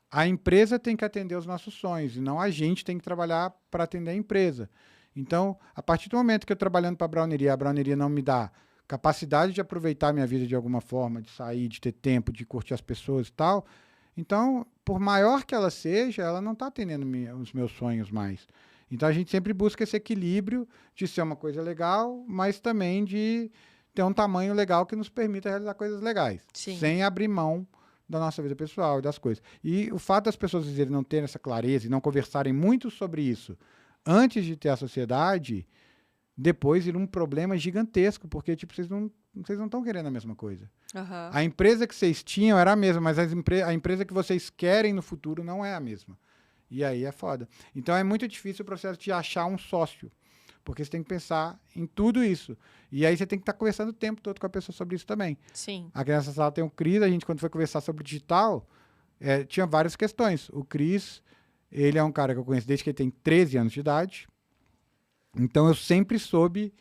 a empresa tem que atender os nossos sonhos, e não a gente tem que trabalhar para atender a empresa. Então, a partir do momento que eu trabalhando para a browneria não me dá capacidade de aproveitar a minha vida de alguma forma, de sair, de ter tempo, de curtir as pessoas e tal... Então, por maior que ela seja, ela não está atendendo os meus sonhos mais. Então, a gente sempre busca esse equilíbrio de ser uma coisa legal, mas também de ter um tamanho legal que nos permita realizar coisas legais. Sim. Sem abrir mão da nossa vida pessoal e das coisas. E o fato das pessoas dizerem não terem essa clareza e não conversarem muito sobre isso antes de ter a sociedade, depois vira um problema gigantesco, porque tipo, vocês não estão querendo a mesma coisa. Uhum. A empresa que vocês tinham era a mesma, mas a empresa que vocês querem no futuro não é a mesma. E aí é foda. Então é muito difícil o processo de achar um sócio, porque você tem que pensar em tudo isso. E aí você tem que estar conversando o tempo todo com a pessoa sobre isso também. Sim. Aqui nessa sala tem o Cris, a gente quando foi conversar sobre digital, tinha várias questões. O Cris, ele é um cara que eu conheço desde que ele tem 13 anos de idade, então eu sempre soube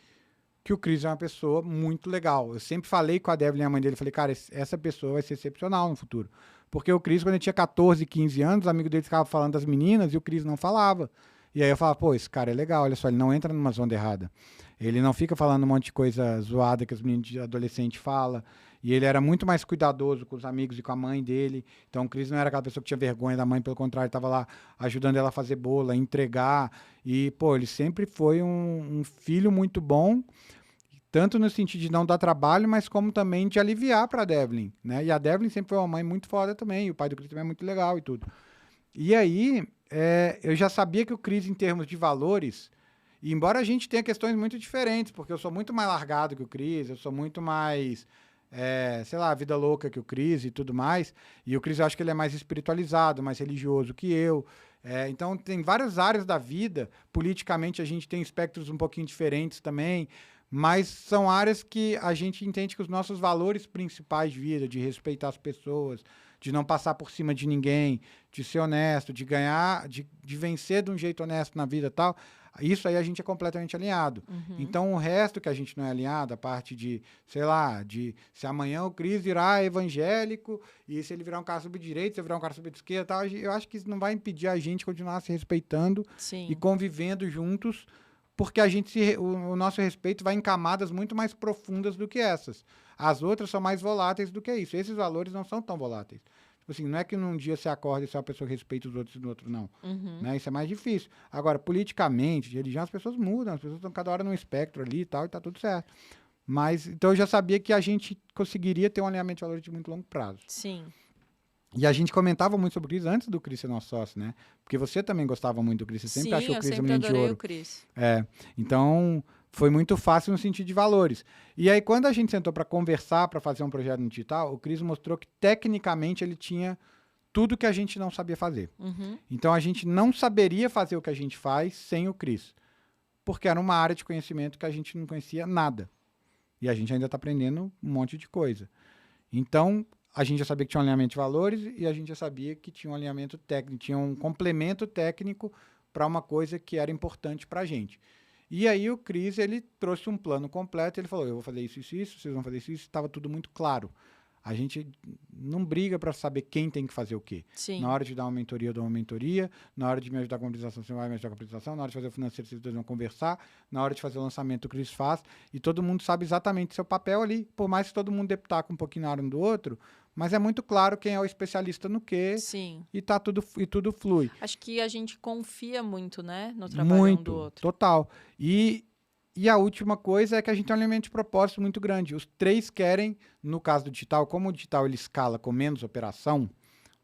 que o Cris é uma pessoa muito legal. Eu sempre falei com a Devlin, a mãe dele, falei, cara, essa pessoa vai ser excepcional no futuro. Porque o Cris, quando ele tinha 14, 15 anos, os amigos dele ficavam falando das meninas e o Cris não falava. E aí eu falava, pô, esse cara é legal, olha só, ele não entra numa zona errada. Ele não fica falando um monte de coisa zoada que os meninos de adolescente falam. E ele era muito mais cuidadoso com os amigos e com a mãe dele. Então, o Cris não era aquela pessoa que tinha vergonha da mãe, pelo contrário, estava lá ajudando ela a fazer bolo, a entregar. E, pô, ele sempre foi um filho muito bom, tanto no sentido de não dar trabalho, mas como também de aliviar para a Devlin, né? E a Devlin sempre foi uma mãe muito foda também, e o pai do Cris também é muito legal e tudo. E aí, eu já sabia que o Cris, em termos de valores, e embora a gente tenha questões muito diferentes, porque eu sou muito mais largado que o Cris, eu sou muito mais, sei lá, vida louca que o Cris e tudo mais, e o Cris eu acho que ele é mais espiritualizado, mais religioso que eu. Então, tem várias áreas da vida, politicamente a gente tem espectros um pouquinho diferentes também, mas são áreas que a gente entende que os nossos valores principais de vida, de respeitar as pessoas, de não passar por cima de ninguém, de ser honesto, de ganhar, de vencer de um jeito honesto na vida e tal, isso aí a gente é completamente alinhado. Então, o resto que a gente não é alinhado, a parte de, sei lá, de se amanhã o Cris virar evangélico e se ele virar um cara subdireito, se ele virar um cara subesquerda e tal, eu acho que isso não vai impedir a gente continuar se respeitando Sim. e convivendo juntos, porque o nosso respeito vai em camadas muito mais profundas do que essas. As outras são mais voláteis do que isso. Esses valores não são tão voláteis. Tipo assim, não é que num dia você acorda e você é uma pessoa que respeita os outros e no outro não. Né? Isso é mais difícil. Agora, politicamente, de religião, as pessoas mudam, as pessoas estão cada hora num espectro ali e tal, e tá tudo certo. Mas, então eu já sabia que a gente conseguiria ter um alinhamento de valores de muito longo prazo. Sim. E a gente comentava muito sobre o Cris antes do Cris ser nosso sócio, né? Porque você também gostava muito do Cris, você sempre achou o Cris um menino de ouro. O Cris. Então, foi muito fácil no sentido de valores. E aí, quando a gente sentou para conversar, para fazer um projeto no digital, o Cris mostrou que, tecnicamente, ele tinha tudo que a gente não sabia fazer. Então, a gente não saberia fazer o que a gente faz sem o Cris. Porque era uma área de conhecimento que a gente não conhecia nada. E a gente ainda está aprendendo um monte de coisa. Então, a gente já sabia que tinha um alinhamento de valores e a gente já sabia que tinha um alinhamento técnico, tinha um complemento técnico para uma coisa que era importante para a gente. E aí o Cris, ele trouxe um plano completo, ele falou, eu vou fazer isso, isso, isso, vocês vão fazer isso, isso, estava tudo muito claro. A gente não briga para saber quem tem que fazer o quê. Sim. Na hora de dar uma mentoria, eu dou uma mentoria. Na hora de me ajudar com a mobilização, você vai me ajudar com a mobilização. Na hora de fazer o financeiro, vocês dois vão conversar. Na hora de fazer o lançamento, o Cris faz. E todo mundo sabe exatamente o seu papel ali. Por mais que todo mundo depitaque um pouquinho na hora um do outro, mas é muito claro quem é o especialista no quê. Sim. E tudo flui. Acho que a gente confia muito, né, no trabalho um do outro. Total. E a última coisa é que a gente tem um elemento de propósito muito grande. Os três querem, no caso do digital, como o digital ele escala com menos operação,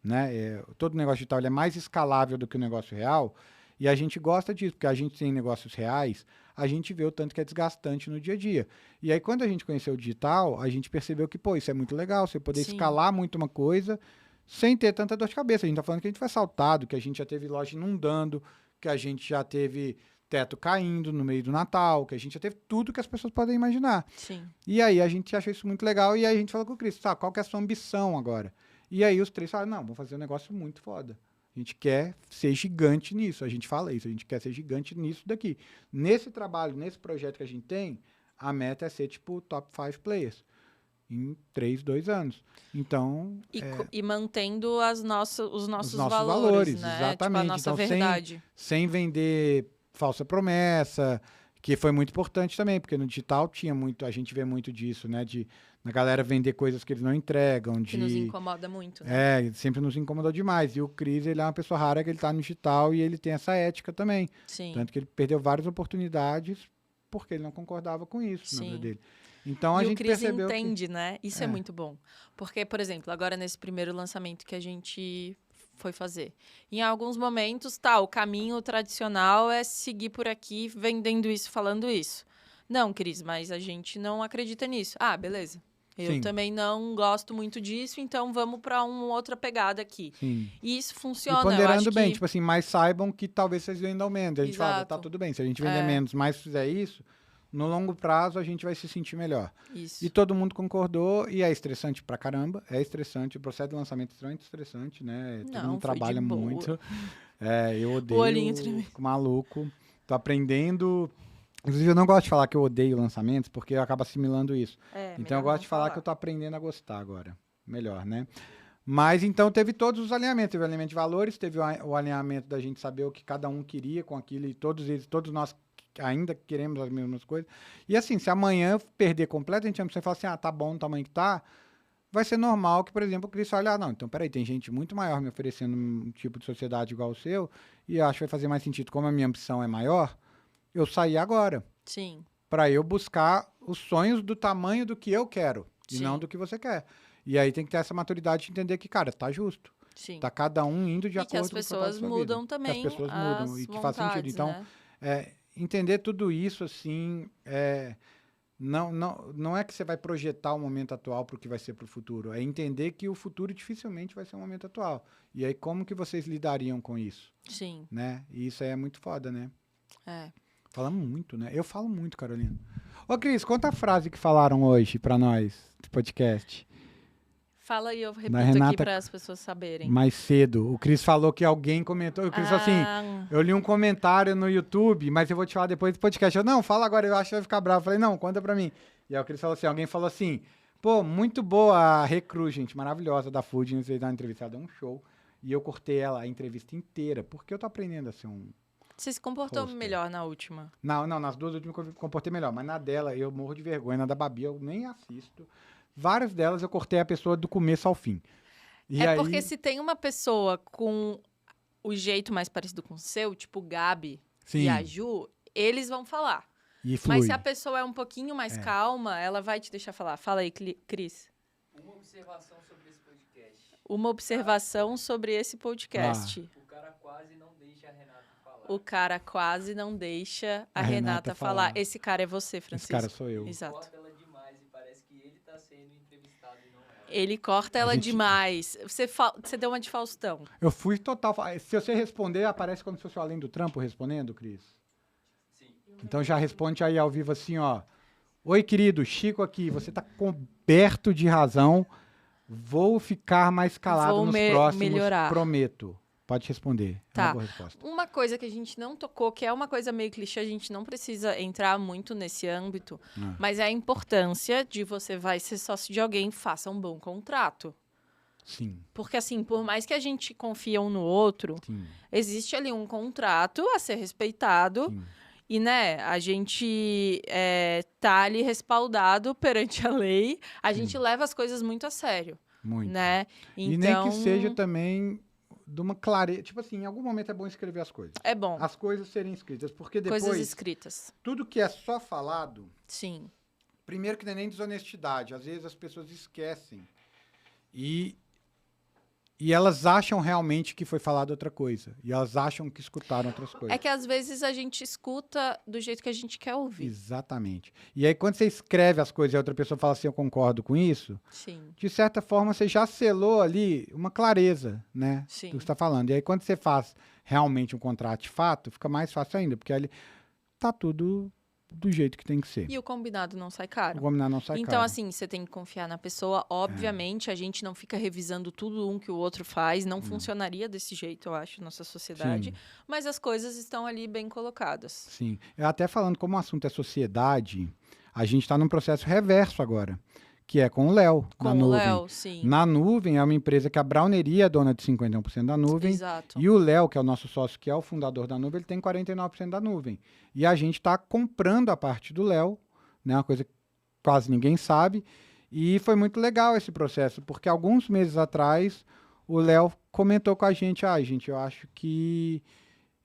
né? Todo negócio digital ele é mais escalável do que o negócio real, e a gente gosta disso, porque a gente tem negócios reais, a gente vê o tanto que é desgastante no dia a dia. E aí, quando a gente conheceu o digital, a gente percebeu que, pô, isso é muito legal, você poder escalar muito uma coisa sem ter tanta dor de cabeça. A gente tá falando que a gente foi assaltado, que a gente já teve loja inundando, que a gente já teve teto caindo no meio do Natal, que a gente já teve tudo que as pessoas podem imaginar. Sim. E aí a gente achou isso muito legal, e aí a gente falou com o Cris, tá, qual que é a sua ambição agora? E aí os três falaram, não, vamos fazer um negócio muito foda. A gente quer ser gigante nisso, a gente fala isso, a gente quer ser gigante nisso daqui. Nesse trabalho, nesse projeto que a gente tem, a meta é ser tipo top 5 players em 2 anos. Então... E mantendo os nossos valores, né? Exatamente. Tipo, a nossa então, verdade. Sem vender falsa promessa, que foi muito importante também, porque no digital tinha muito, a gente vê muito disso, né? Na galera vender coisas que eles não entregam. Que nos incomoda muito, né? Sempre nos incomodou demais. E o Cris, ele é uma pessoa rara que ele tá no digital e ele tem essa ética também. Sim. Tanto que ele perdeu várias oportunidades porque ele não concordava com isso na vida dele. Então a gente percebeu o Cris entende, né? Isso é muito bom. Porque, por exemplo, agora nesse primeiro lançamento que a gente foi fazer. Em alguns momentos, o caminho tradicional é seguir por aqui vendendo isso, falando isso. Não, Cris, mas a gente não acredita nisso. Ah, beleza. Eu também não gosto muito disso, então vamos para uma outra pegada aqui. Sim. E isso funciona. E ponderando bem, tipo assim, mas saibam que talvez vocês vendam menos. A gente fala, tá tudo bem, se a gente vender menos, mas fizer isso, no longo prazo a gente vai se sentir melhor. Isso. E todo mundo concordou, e é estressante pra caramba, é estressante, o processo de lançamento é extremamente estressante, né? Todo mundo trabalha muito. Eu odeio, o olhinho tremendo. Maluco, tô aprendendo. Inclusive, eu não gosto de falar que eu odeio lançamentos, porque eu acabo assimilando isso. Então, eu gosto de falar que eu tô aprendendo a gostar agora. Melhor, né? Mas, então, teve todos os alinhamentos. Teve o alinhamento de valores, teve o alinhamento da gente saber o que cada um queria com aquilo, e todos nós ainda queremos as mesmas coisas. E, assim, se amanhã perder completo, a gente vai falar assim, tá bom, no tamanho que tá, vai ser normal que, por exemplo, o Cris fale, não, então peraí, tem gente muito maior me oferecendo um tipo de sociedade igual o seu, e eu acho que vai fazer mais sentido, como a minha ambição é maior, eu sair agora, Sim, para eu buscar os sonhos do tamanho do que eu quero, e Sim. não do que você quer. E aí tem que ter essa maturidade de entender que, cara, tá justo. sim. Tá cada um indo de E que acordo as com o propósito pessoas da sua mudam vida. também Que as pessoas mudam e que faz sentido. vontades, Então, né? entender tudo isso, assim, não é que você vai projetar o momento atual para o que vai ser para o futuro. É entender que o futuro dificilmente vai ser o momento atual. E aí, como que vocês lidariam com isso? Sim, Né? E isso aí é muito foda, né? é. Falamos muito, né? Eu falo muito, Carolina. Ô, Cris, conta a frase que falaram hoje para nós, do podcast. Fala aí, eu repito Renata- aqui para as pessoas saberem. Mais cedo. O Cris falou que alguém comentou. O Cris falou assim: eu li um comentário no YouTube, mas eu vou te falar depois do podcast. Eu, não, fala agora, eu acho que vai ficar bravo. Eu falei, não, conta pra mim. E aí o Cris falou assim: alguém falou assim, pô, muito boa a Recru, gente, maravilhosa da Food, não sei dar uma entrevista, ela deu um show. E eu cortei ela a entrevista inteira, porque eu tô aprendendo a ser um. Você se comportou Poster. melhor na última. Não, nas duas últimas eu me comportei melhor, mas na dela eu morro de vergonha, na da Babi eu nem assisto. Várias delas eu cortei a pessoa do começo ao fim. E aí, Porque se tem uma pessoa com o jeito mais parecido com o seu, tipo o Gabi sim, e a Ju, eles vão falar. e flui. Mas se a pessoa é um pouquinho mais calma, ela vai te deixar falar. Fala aí, Cris. Uma observação sobre esse podcast. Uma observação sobre esse podcast. O cara quase não deixa a Renata falar. O cara quase não deixa a A Renata Renata falar. falar. Esse cara é você, Esse Francisco. cara sou eu. Exato. Corta ela demais e parece que ele tá sendo entrevistado e não ela. Ele corta ela gente- demais. Você deu uma de Faustão. Eu fui total. Se você responder, aparece como se fosse o Além do Trampo respondendo, Cris. Sim. Então já responde aí ao vivo assim, ó. Oi, querido, Chico aqui. Você tá coberto de razão. Vou ficar mais calado Vou nos próximos, melhorar. prometo. Pode responder. É Tá. uma boa resposta. Uma coisa que a gente não tocou, que é uma coisa meio clichê, a gente não precisa entrar muito nesse âmbito, mas é a importância de você vai ser sócio de alguém, faça um bom contrato. Sim, Porque, assim, por mais que a gente confie um no outro, sim, existe ali um contrato a ser respeitado sim. e, né, a gente tá ali respaldado perante a lei, a gente leva as coisas muito a sério, Muito. né? E nem que seja também de uma clareza. Tipo assim, em algum momento é bom escrever as coisas. É bom, As coisas serem escritas. Porque depois, coisas escritas. tudo que é só falado, Sim, primeiro que não é nem desonestidade. Às vezes as pessoas esquecem. E elas acham realmente que foi falado outra coisa. E elas acham que escutaram outras coisas. é que às vezes a gente escuta do jeito que a gente quer ouvir. Exatamente. E aí, quando você escreve as coisas e a outra pessoa fala assim, eu concordo com isso, Sim, de certa forma você já selou ali uma clareza, né? Sim. Do que você está falando. E aí, quando você faz realmente um contrato de fato, fica mais fácil ainda, porque ali tá tudo do jeito que tem que ser. e o combinado não sai O caro. combinar não sai Então, caro. assim, você tem que confiar na pessoa. Obviamente, a gente não fica revisando tudo um que o outro faz. Não funcionaria desse jeito, eu acho, nossa sociedade. Sim. Mas as coisas estão ali bem colocadas. Sim. Eu até falando como o assunto é sociedade, a gente está num processo reverso agora, que é com o Léo, Com na o nuvem. Léo, sim. Na nuvem é uma empresa que a Browneria é dona de 51% da nuvem. Exato. E o Léo, que é o nosso sócio, que é o fundador da nuvem, ele tem 49% da nuvem. E a gente está comprando a parte do Léo, né, uma coisa que quase ninguém sabe. E foi muito legal esse processo, porque alguns meses atrás o Léo comentou com a gente, gente, eu acho que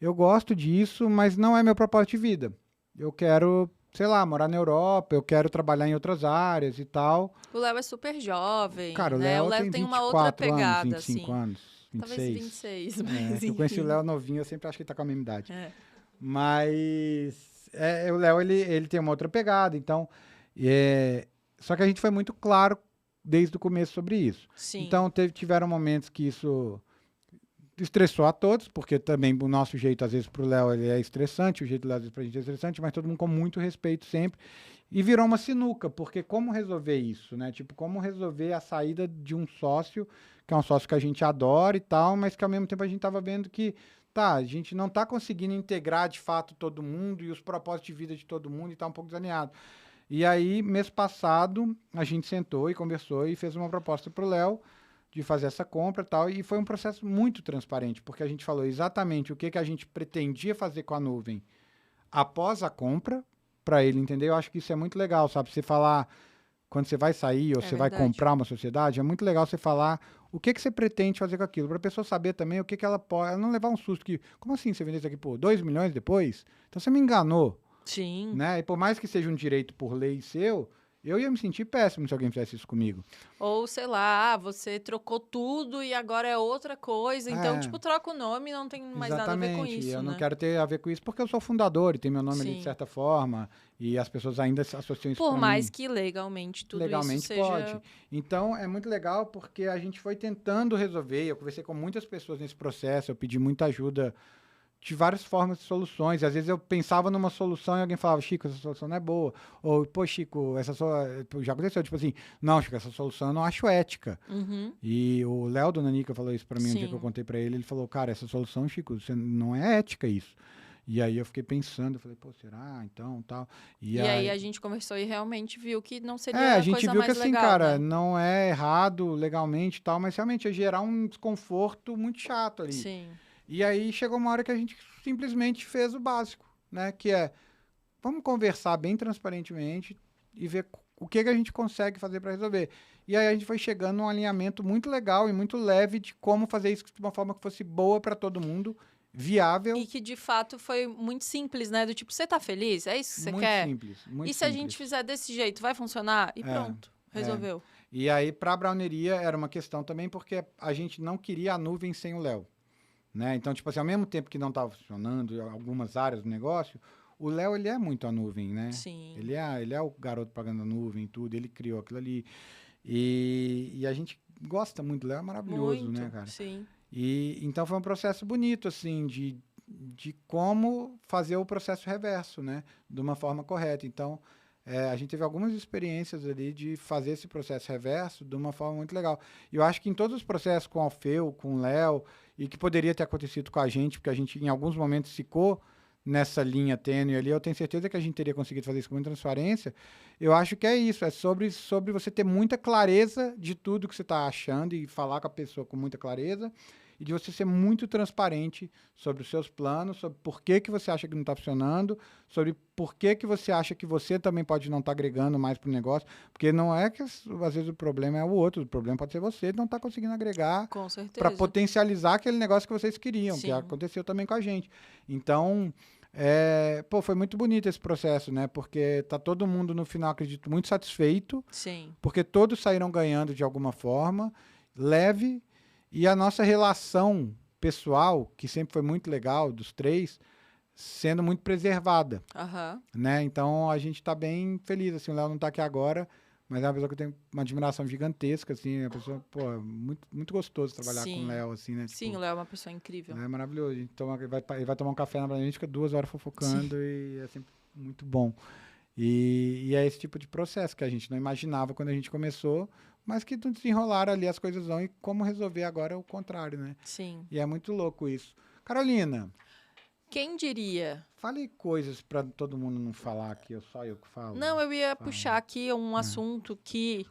eu gosto disso, mas não é meu propósito de vida. Eu quero, sei lá, morar na Europa, eu quero trabalhar em outras áreas e tal. O Léo é super jovem, Cara, o né? Léo O Léo tem tem 24 uma outra pegada, anos, 25 assim. anos, 26. Talvez 26, É, mas eu conheci o enfim. Léo novinho, eu sempre acho que ele tá com a mesma idade. É. Mas o Léo, ele tem uma outra pegada, então... só que a gente foi muito claro desde o começo sobre isso. Sim. Então, tiveram momentos que isso estressou a todos, porque também o nosso jeito, às vezes, pro Léo, ele é estressante, o jeito do Léo, às vezes, pra gente é estressante, mas todo mundo com muito respeito sempre. E virou uma sinuca, porque como resolver isso, né? Tipo, como resolver a saída de um sócio, que é um sócio que a gente adora e tal, mas que ao mesmo tempo a gente tava vendo que, a gente não tá conseguindo integrar de fato todo mundo e os propósitos de vida de todo mundo e tá um pouco desalinhado. E aí, mês passado, a gente sentou e conversou e fez uma proposta pro Léo de fazer essa compra e tal, e foi um processo muito transparente, porque a gente falou exatamente o que a gente pretendia fazer com a nuvem após a compra, para ele entender. Eu acho que isso é muito legal, sabe? Você falar quando você vai sair ou É você vai verdade. comprar uma sociedade, é muito legal você falar o que você pretende fazer com aquilo, para a pessoa saber também o que ela pode, ela não levar um susto que, como assim você vendeu isso aqui por 2 milhões depois? Então você me enganou, Sim. né? E por mais que seja um direito por lei seu, eu ia me sentir péssimo se alguém fizesse isso comigo. Ou, sei lá, você trocou tudo e agora é outra coisa. Então, É. tipo, troca o nome e não tem mais nada a ver com Exatamente, isso, eu não né? quero ter a ver com isso porque eu sou fundador e tem meu nome ali de Sim. certa forma e as pessoas ainda associam isso Por para mais mim. que legalmente tudo Legalmente isso seja... pode. Então, é muito legal porque a gente foi tentando resolver. Eu conversei com muitas pessoas nesse processo, eu pedi muita ajuda de várias formas de soluções. Às vezes eu pensava numa solução e alguém falava, Chico, essa solução não é boa. Ou, pô, Chico, já aconteceu, tipo assim, não, Chico, essa solução eu não acho ética. Uhum. E o Léo do Nanica falou isso pra mim um dia que eu Sim. contei pra ele. Ele falou, cara, essa solução, Chico, você não é ética isso. E aí eu fiquei pensando, eu falei, pô, será? Então, tal. E aí a gente conversou e realmente viu que não seria a a gente coisa viu que mais assim, legal, cara, né? não é errado legalmente e tal, mas realmente ia gerar um desconforto muito chato ali. Sim. E aí chegou uma hora que a gente simplesmente fez o básico, né? Que é, vamos conversar bem transparentemente e ver o que a gente consegue fazer para resolver. E aí a gente foi chegando num alinhamento muito legal e muito leve de como fazer isso de uma forma que fosse boa para todo mundo, viável, E que de fato foi muito simples, né? Do tipo, você tá feliz? É isso que você muito quer? simples, muito E se a simples. gente fizer desse jeito, vai funcionar? E É, pronto, resolveu. E aí, para a browneria, era uma questão também, porque a gente não queria a nuvem sem o Léo. Né? Então, tipo assim, ao mesmo tempo que não estava funcionando em algumas áreas do negócio, o Léo, ele é muito a nuvem, né? Sim. Ele é o garoto pagando a nuvem e tudo, ele criou aquilo ali. E a gente gosta muito, o Léo é maravilhoso, Muito, né, cara? sim. E então foi um processo bonito, assim, de como fazer o processo reverso, né? De uma forma correta. Então, a gente teve algumas experiências ali de fazer esse processo reverso de uma forma muito legal. E eu acho que em todos os processos com o Alfeu, com o Léo, e que poderia ter acontecido com a gente, porque a gente em alguns momentos ficou nessa linha tênue ali, eu tenho certeza que a gente teria conseguido fazer isso com muita transparência. Eu acho que é isso, é sobre você ter muita clareza de tudo que você está achando e falar com a pessoa com muita clareza, e de você ser muito transparente sobre os seus planos, sobre por que você acha que não está funcionando, sobre por que você acha que você também pode não estar agregando mais para o negócio, porque não é que às vezes o problema é o outro, o problema pode ser você não estar conseguindo agregar Com certeza. para potencializar aquele negócio que vocês queriam, que Sim. aconteceu também com a gente. Então, foi muito bonito esse processo, né? Porque tá todo mundo no final, acredito, muito satisfeito, Sim. porque todos saíram ganhando de alguma forma, leve. E a nossa relação pessoal, que sempre foi muito legal, dos três, sendo muito preservada, Aham. né? Então, a gente está bem feliz, assim, o Léo não está aqui agora, mas é uma pessoa que eu tenho uma admiração gigantesca, assim, é uma pessoa, pô, muito, muito gostoso trabalhar com Sim. o Léo, assim, né? Sim, o Léo é uma pessoa incrível. É maravilhoso. Então, ele vai tomar um café na gente, fica 2 horas fofocando e é sempre muito bom. E é esse tipo de processo que a gente não imaginava quando a gente começou, mas que desenrolaram ali as coisas vão e como resolver agora é o contrário, né? Sim. E é muito louco isso. Carolina, Quem diria? fale coisas para todo mundo não falar aqui, só eu que falo. Não, eu ia Fala. puxar aqui um assunto que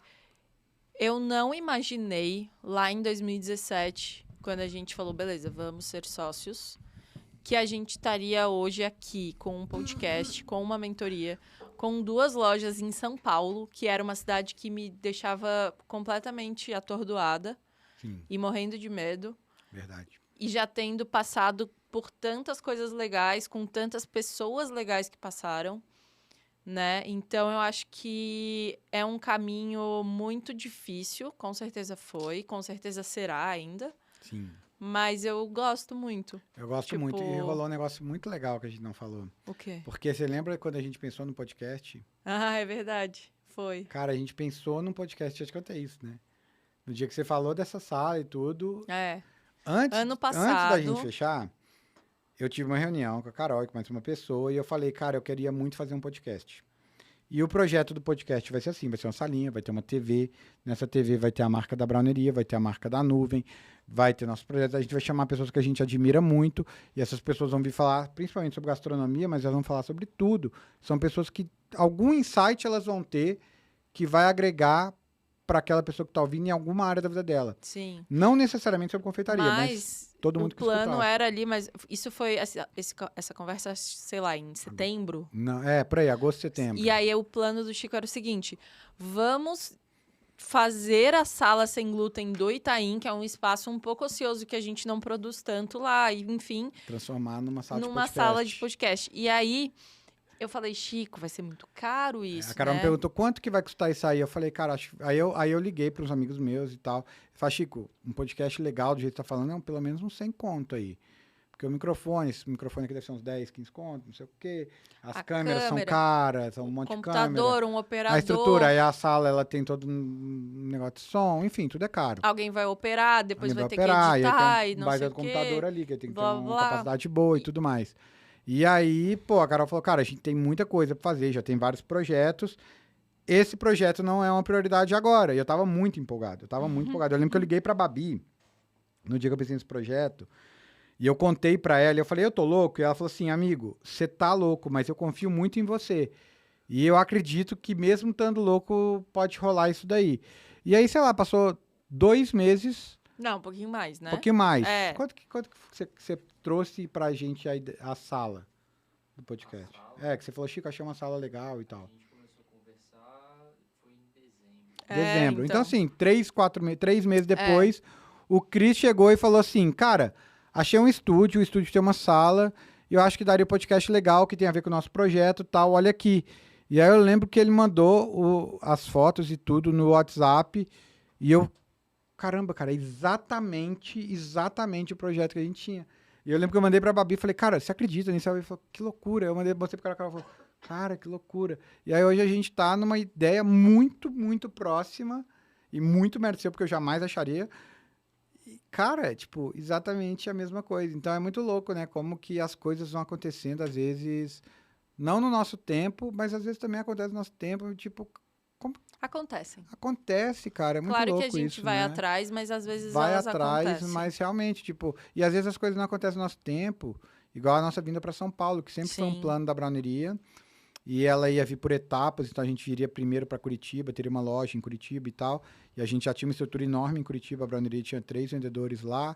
eu não imaginei lá em 2017, quando a gente falou, beleza, vamos ser sócios, que a gente estaria hoje aqui com um podcast, com uma mentoria, com 2 lojas em São Paulo, que era uma cidade que me deixava completamente atordoada Sim, e morrendo de medo. verdade. E já tendo passado por tantas coisas legais, com tantas pessoas legais que passaram, né? Então, eu acho que é um caminho muito difícil, com certeza foi, com certeza será ainda, Sim. mas eu gosto muito. Eu gosto Tipo- muito. E rolou um negócio muito legal que a gente não falou. O quê? Porque você lembra quando a gente pensou no podcast? Ah, é verdade. Foi. Cara, a gente pensou num podcast, acho que até isso, né? No dia que você falou dessa sala e tudo. É. Antes Ano da passado- gente fechar, eu tive uma reunião com a Carol e com mais uma pessoa, e eu falei, cara, eu queria muito fazer um podcast. E o projeto do podcast vai ser assim, vai ser uma salinha, vai ter uma TV, nessa TV vai ter a marca da Browneria, vai ter a marca da Nuvem, vai ter nossos projetos, a gente vai chamar pessoas que a gente admira muito, e essas pessoas vão vir falar principalmente sobre gastronomia, mas elas vão falar sobre tudo. São pessoas que algum insight elas vão ter que vai agregar para aquela pessoa que tá ouvindo em alguma área da vida dela. Sim. Não necessariamente sobre confeitaria, mas Mas todo mundo o que plano escutasse. era ali, mas isso foi essa conversa, sei lá, em setembro. Não, por aí, agosto, setembro. E aí o plano do Chico era o seguinte: vamos fazer a sala sem glúten do Itaim, que é um espaço um pouco ocioso que a gente não produz tanto lá, e, enfim, Transformar numa sala de numa podcast. sala de podcast. E aí eu falei, Chico, vai ser muito caro isso, A Carol né? me perguntou quanto que vai custar isso aí. Eu falei, cara, aí eu liguei para uns amigos meus e tal. Eu falei, Chico, um podcast legal do jeito que tá falando é pelo menos uns 100 conto aí. Porque esse microfone aqui deve ser uns 10, 15 conto, não sei o quê. As A câmeras são câmera, caras, são um monte de câmera. computador, um operador. A estrutura, aí a sala, ela tem todo um negócio de som, enfim, tudo é caro. Alguém vai operar, depois Alguém vai ter operar, que e editar aí e tem um não sei baita o quê. computador ali, que tem que ter blá, uma blá. capacidade boa e tudo mais. E aí, pô, a Carol falou, cara, a gente tem muita coisa pra fazer, já tem vários projetos. Esse projeto não é uma prioridade agora. E eu tava muito empolgado, Eu lembro que eu liguei pra Babi, no dia que eu pensei nesse projeto, e eu contei pra ela, e eu falei, eu tô louco? E ela falou assim, amigo, você tá louco, mas eu confio muito em você. E eu acredito que mesmo estando louco, pode rolar isso daí. E aí, sei lá, passou 2 meses, Não, um pouquinho mais, né? um pouquinho mais. É. Quanto que você trouxe pra gente a sala do podcast? Que você falou, Chico, achei uma sala legal e tal. A gente começou a conversar, foi em dezembro. Dezembro. Então, então. assim, 3 meses depois, o Cris chegou e falou assim, cara, achei um estúdio, o estúdio tem uma sala, e eu acho que daria um podcast legal, que tem a ver com o nosso projeto e tal, olha aqui. E aí eu lembro que ele mandou as fotos e tudo no WhatsApp, e eu, caramba, cara, é exatamente o projeto que a gente tinha. E eu lembro que eu mandei pra Babi e falei, cara, você acredita nisso? Ela falou, que loucura. Eu mostrei pro cara, falou, cara, que loucura. E aí hoje a gente tá numa ideia muito, muito próxima e muito mérito seu, porque eu jamais acharia. E, cara, é, tipo, exatamente a mesma coisa. Então é muito louco, né? Como que as coisas vão acontecendo, às vezes, não no nosso tempo, mas às vezes também acontece no nosso tempo, tipo, Acontecem. acontece, cara. É muito Claro louco que a gente isso, vai né? atrás, mas às vezes Vai elas atrás, acontecem. mas realmente, tipo, e às vezes as coisas não acontecem no nosso tempo, igual a nossa vinda para São Paulo, que sempre foi um Sim. plano da Browneria, e ela ia vir por etapas, então a gente iria primeiro para Curitiba, teria uma loja em Curitiba e tal, e a gente já tinha uma estrutura enorme em Curitiba, a Browneria tinha 3 vendedores lá,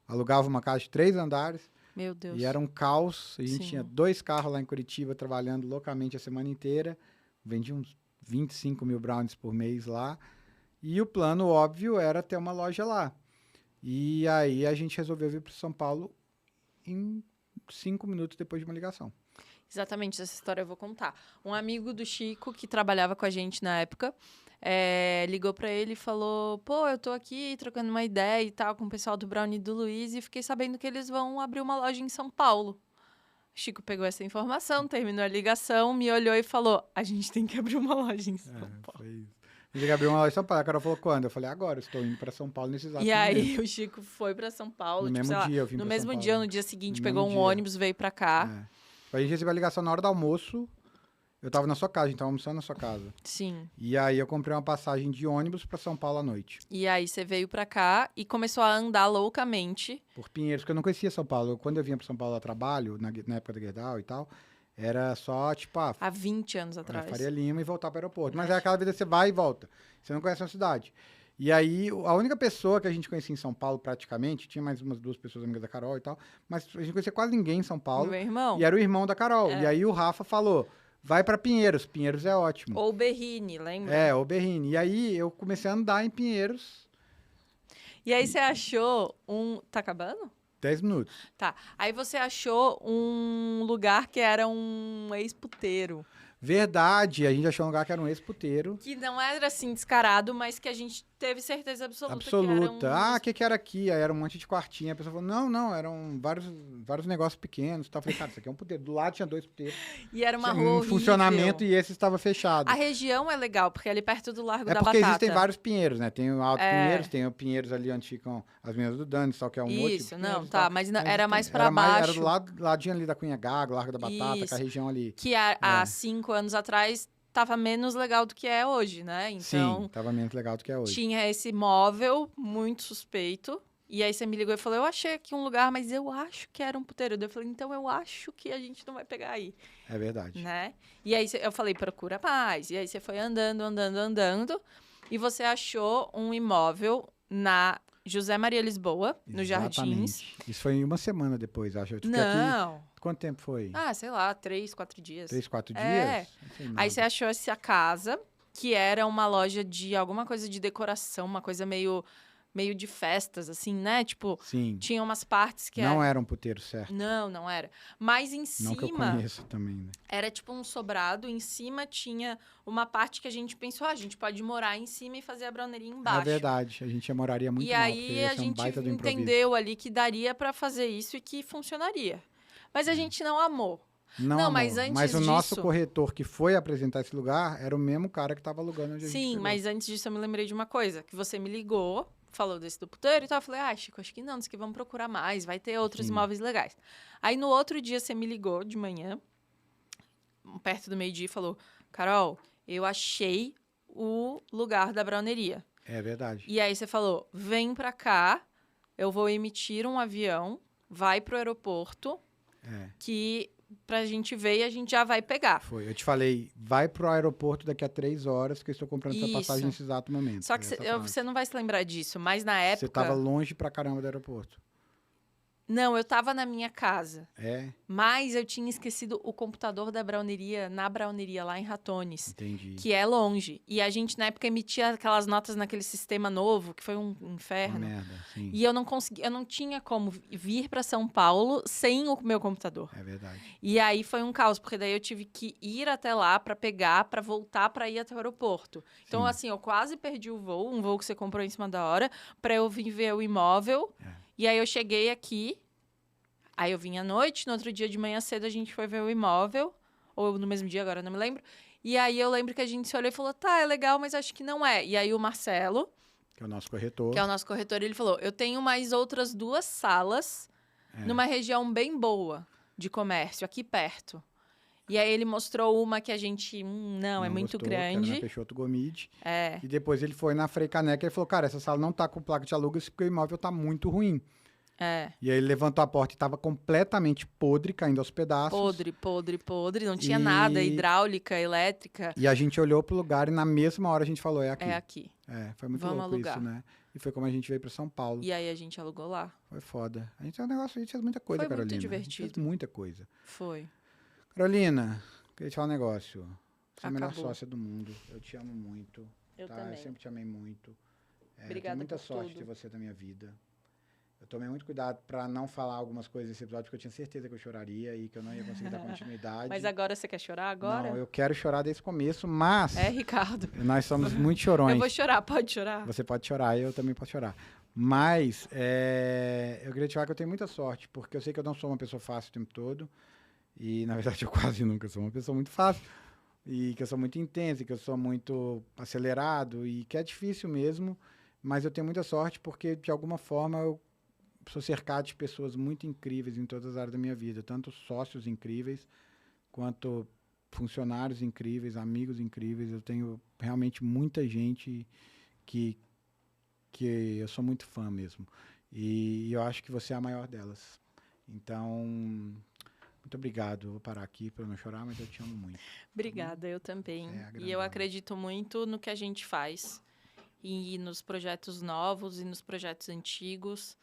alugava uma casa de 3 andares, Meu Deus. e era um caos, a gente Sim. tinha 2 carros lá em Curitiba, trabalhando loucamente a semana inteira, vendia uns 25 mil brownies por mês lá, e o plano óbvio era ter uma loja lá. E aí a gente resolveu vir para São Paulo em 5 minutos depois de uma ligação. Exatamente, essa história eu vou contar. Um amigo do Chico, que trabalhava com a gente na época, ligou pra ele e falou, pô, eu tô aqui trocando uma ideia e tal com o pessoal do Brownie do Luiz e fiquei sabendo que eles vão abrir uma loja em São Paulo. Chico pegou essa informação, terminou a ligação, me olhou e falou, a gente tem que abrir uma loja em São Paulo. Foi isso. A gente abriu uma loja em São Paulo. A Carol falou, quando? Eu falei, agora, eu estou indo para São Paulo nesse exato E momento. aí o Chico foi pra São Paulo, No tipo, mesmo sei lá, dia eu vim no pra mesmo São dia, Paulo. no dia seguinte, No pegou mesmo um dia. ônibus, veio pra cá. A gente recebeu a ligação na hora do almoço. Eu tava na sua casa, a gente tava almoçando na sua casa. Sim. E aí eu comprei uma passagem de ônibus para São Paulo à noite. E aí você veio pra cá e começou a andar loucamente. Por Pinheiros, porque eu não conhecia São Paulo. Quando eu vinha para São Paulo a trabalho, na época da Gerdau e tal, era só, tipo, Há 20 anos atrás. Faria Lima e voltar para o aeroporto. Mas é aquela vida que você vai e volta. Você não conhece a cidade. E aí, a única pessoa que a gente conhecia em São Paulo, praticamente, tinha mais umas 2 pessoas amigas da Carol e tal, mas a gente conhecia quase ninguém em São Paulo. Meu irmão. E era o irmão da Carol. E aí o Rafa falou, vai para Pinheiros. Pinheiros é ótimo. Ou Berrine, lembra? O Berrini. E aí eu comecei a andar em Pinheiros. E aí você achou Tá acabando? 10 minutos. Tá. Aí você achou um lugar que era um ex-puteiro. Verdade, a gente achou um lugar que era um ex-puteiro. Que não era assim descarado, mas que a gente teve certeza absoluta. Absoluta. Que era O que era aqui? Aí era um monte de quartinho. A pessoa falou, não, eram vários negócios pequenos. Eu falei, cara, isso aqui é um puteiro. Do lado tinha 2 puteiros. E era uma Tinha rua um horrível. funcionamento e esse estava fechado. A região é legal, porque é ali perto do Largo É da porque Batata. existem vários Pinheiros, né? Tem o Alto É. Pinheiros, tem o Pinheiros ali onde ficam as meninas do Dani, só que é um outro Isso, tipo de não, Pinheiros e tá. tal. Mas Mas era tem- mais pra era baixo. Era do ladinho ali da Cunha Gago, Largo da Batata, Isso. que é a região ali. Que há 5 anos atrás tava menos legal do que é hoje, né? Então, Sim, tava menos legal do que é hoje. tinha esse móvel muito suspeito. E aí você me ligou e falou, eu achei aqui um lugar, mas eu acho que era um puteiro. Eu falei, então eu acho que a gente não vai pegar aí, É verdade. né? E aí eu falei, procura mais. E aí você foi andando. e você achou um imóvel na José Maria Lisboa, no Jardins. Exatamente. Isso foi uma semana depois, acho. Eu fiquei Não. aqui... Quanto tempo foi? Ah, sei lá, 3, 4 dias. 3, 4 dias? É. Não sei Aí nada. você achou essa casa, que era uma loja de alguma coisa de decoração, uma coisa meio de festas, assim, né? Tipo, Sim. tinha umas partes que Não era um puteiro certo. Não era. Mas em Não que eu cima, conheça também, né? era tipo um sobrado. Em cima tinha uma parte que a gente pensou, a gente pode morar em cima e fazer a browneria embaixo. É verdade. A gente moraria muito E mal, aí porque ia a ser um gente baita do improviso. entendeu ali que daria pra fazer isso e que funcionaria. Mas a gente não amou. Não, Não, amor. mas antes Mas o nosso disso- corretor que foi apresentar esse lugar era o mesmo cara que estava alugando onde a gente Sim, pegou. mas antes disso eu me lembrei de uma coisa, que você me ligou, falou desse do puteiro e tal, eu falei, Chico, acho que não, diz que vamos procurar mais, vai ter outros Sim. imóveis legais. Aí no outro dia você me ligou de manhã, perto do meio-dia, e falou, Carol, eu achei o lugar da browneria. É verdade. E aí você falou, vem pra cá, eu vou emitir um avião, vai pro aeroporto, É, que pra gente ver e a gente já vai pegar. foi. Eu te falei, vai pro aeroporto daqui a 3 horas, que eu estou comprando essa Isso. passagem nesse exato momento. Só que Foi essa frase. você não vai se lembrar disso, mas na época... Você tava longe pra caramba do aeroporto. Não, eu tava na minha casa. É, Mas eu tinha esquecido o computador da browneria, na browneria lá em Ratones, entendi. que é longe. E a gente, na época, emitia aquelas notas naquele sistema novo, que foi um Uma inferno. merda, sim. E eu não consegui, eu não tinha como vir para São Paulo sem o meu computador. É verdade. E aí foi um caos, porque daí eu tive que ir até lá para pegar, para voltar para ir até o aeroporto. Então, Sim. assim, eu quase perdi o voo, um voo que você comprou em cima da hora, para eu vir ver o imóvel. É. E aí eu cheguei aqui, aí eu vim à noite, no outro dia de manhã cedo a gente foi ver o imóvel, ou no mesmo dia, agora eu não me lembro. E aí eu lembro que a gente se olhou e falou, tá, é legal, mas acho que não é. E aí o Marcelo, Que é o nosso corretor. que é o nosso corretor, ele falou, eu tenho mais outras 2 salas É. numa região bem boa de comércio, aqui perto. E aí ele mostrou uma que a gente, não, é muito gostou, que era grande. na Peixoto Gomide. É, E depois ele foi na Frei Caneca e falou, cara, essa sala não tá com placa de alugas porque o imóvel tá muito ruim. é. E aí ele levantou a porta e tava completamente podre, caindo aos pedaços. Podre. Não tinha E- nada, hidráulica, elétrica. E a gente olhou pro lugar e na mesma hora a gente falou, é aqui. É aqui. É, foi muito Vamos louco alugar. isso, né? E foi como a gente veio pra São Paulo. E aí a gente alugou lá. Foi foda. A gente tem um negócio, a gente fez muita coisa, Foi muito Carolina. A gente divertido. fez muita coisa. Foi. Carolina, queria te falar um negócio. Você é a melhor Acabou. sócia do mundo. Eu te amo muito. Eu tá? também. Eu sempre te amei muito. Obrigada tenho muita por sorte de tudo. ter você na minha vida. Eu tomei muito cuidado pra não falar algumas coisas nesse episódio, porque eu tinha certeza que eu choraria e que eu não ia conseguir dar continuidade. Mas agora você quer chorar agora? Não, eu quero chorar desde o começo, mas É, Ricardo. nós somos muito chorões. Eu vou chorar, pode chorar? Você pode chorar, eu também posso chorar. Mas eu queria te falar que eu tenho muita sorte, porque eu sei que eu não sou uma pessoa fácil o tempo todo. E, na verdade, eu quase nunca sou uma pessoa muito fácil. E que eu sou muito intenso, e que eu sou muito acelerado, e que é difícil mesmo. Mas eu tenho muita sorte porque, de alguma forma, eu sou cercado de pessoas muito incríveis em todas as áreas da minha vida. Tanto sócios incríveis, quanto funcionários incríveis, amigos incríveis. Eu tenho realmente muita gente que eu sou muito fã mesmo. E eu acho que você é a maior delas. Então, muito obrigado. Eu vou parar aqui para não chorar, mas eu te amo muito. Obrigada, eu também. É, E eu grandona. acredito muito no que a gente faz. E nos projetos novos e nos projetos antigos.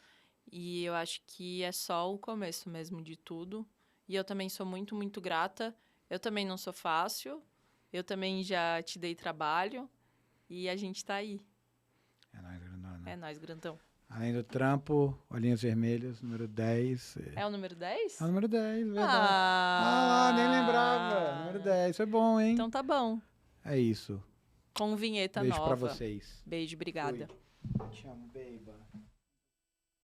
E eu acho que é só o começo mesmo de tudo. E eu também sou muito, muito grata. Eu também não sou fácil. Eu também já te dei trabalho. E a gente tá aí. É nóis, grandona. É nóis, grandão. Além do trampo, Olhinhos Vermelhos, número 10. É o número 10? É o número 10, verdade. Ah, Ah, nem lembrava. Número 10, foi bom, hein? Então tá bom. É isso. Com vinheta Beijo nova. pra vocês. Beijo, obrigada. Fui. Te amo, baby.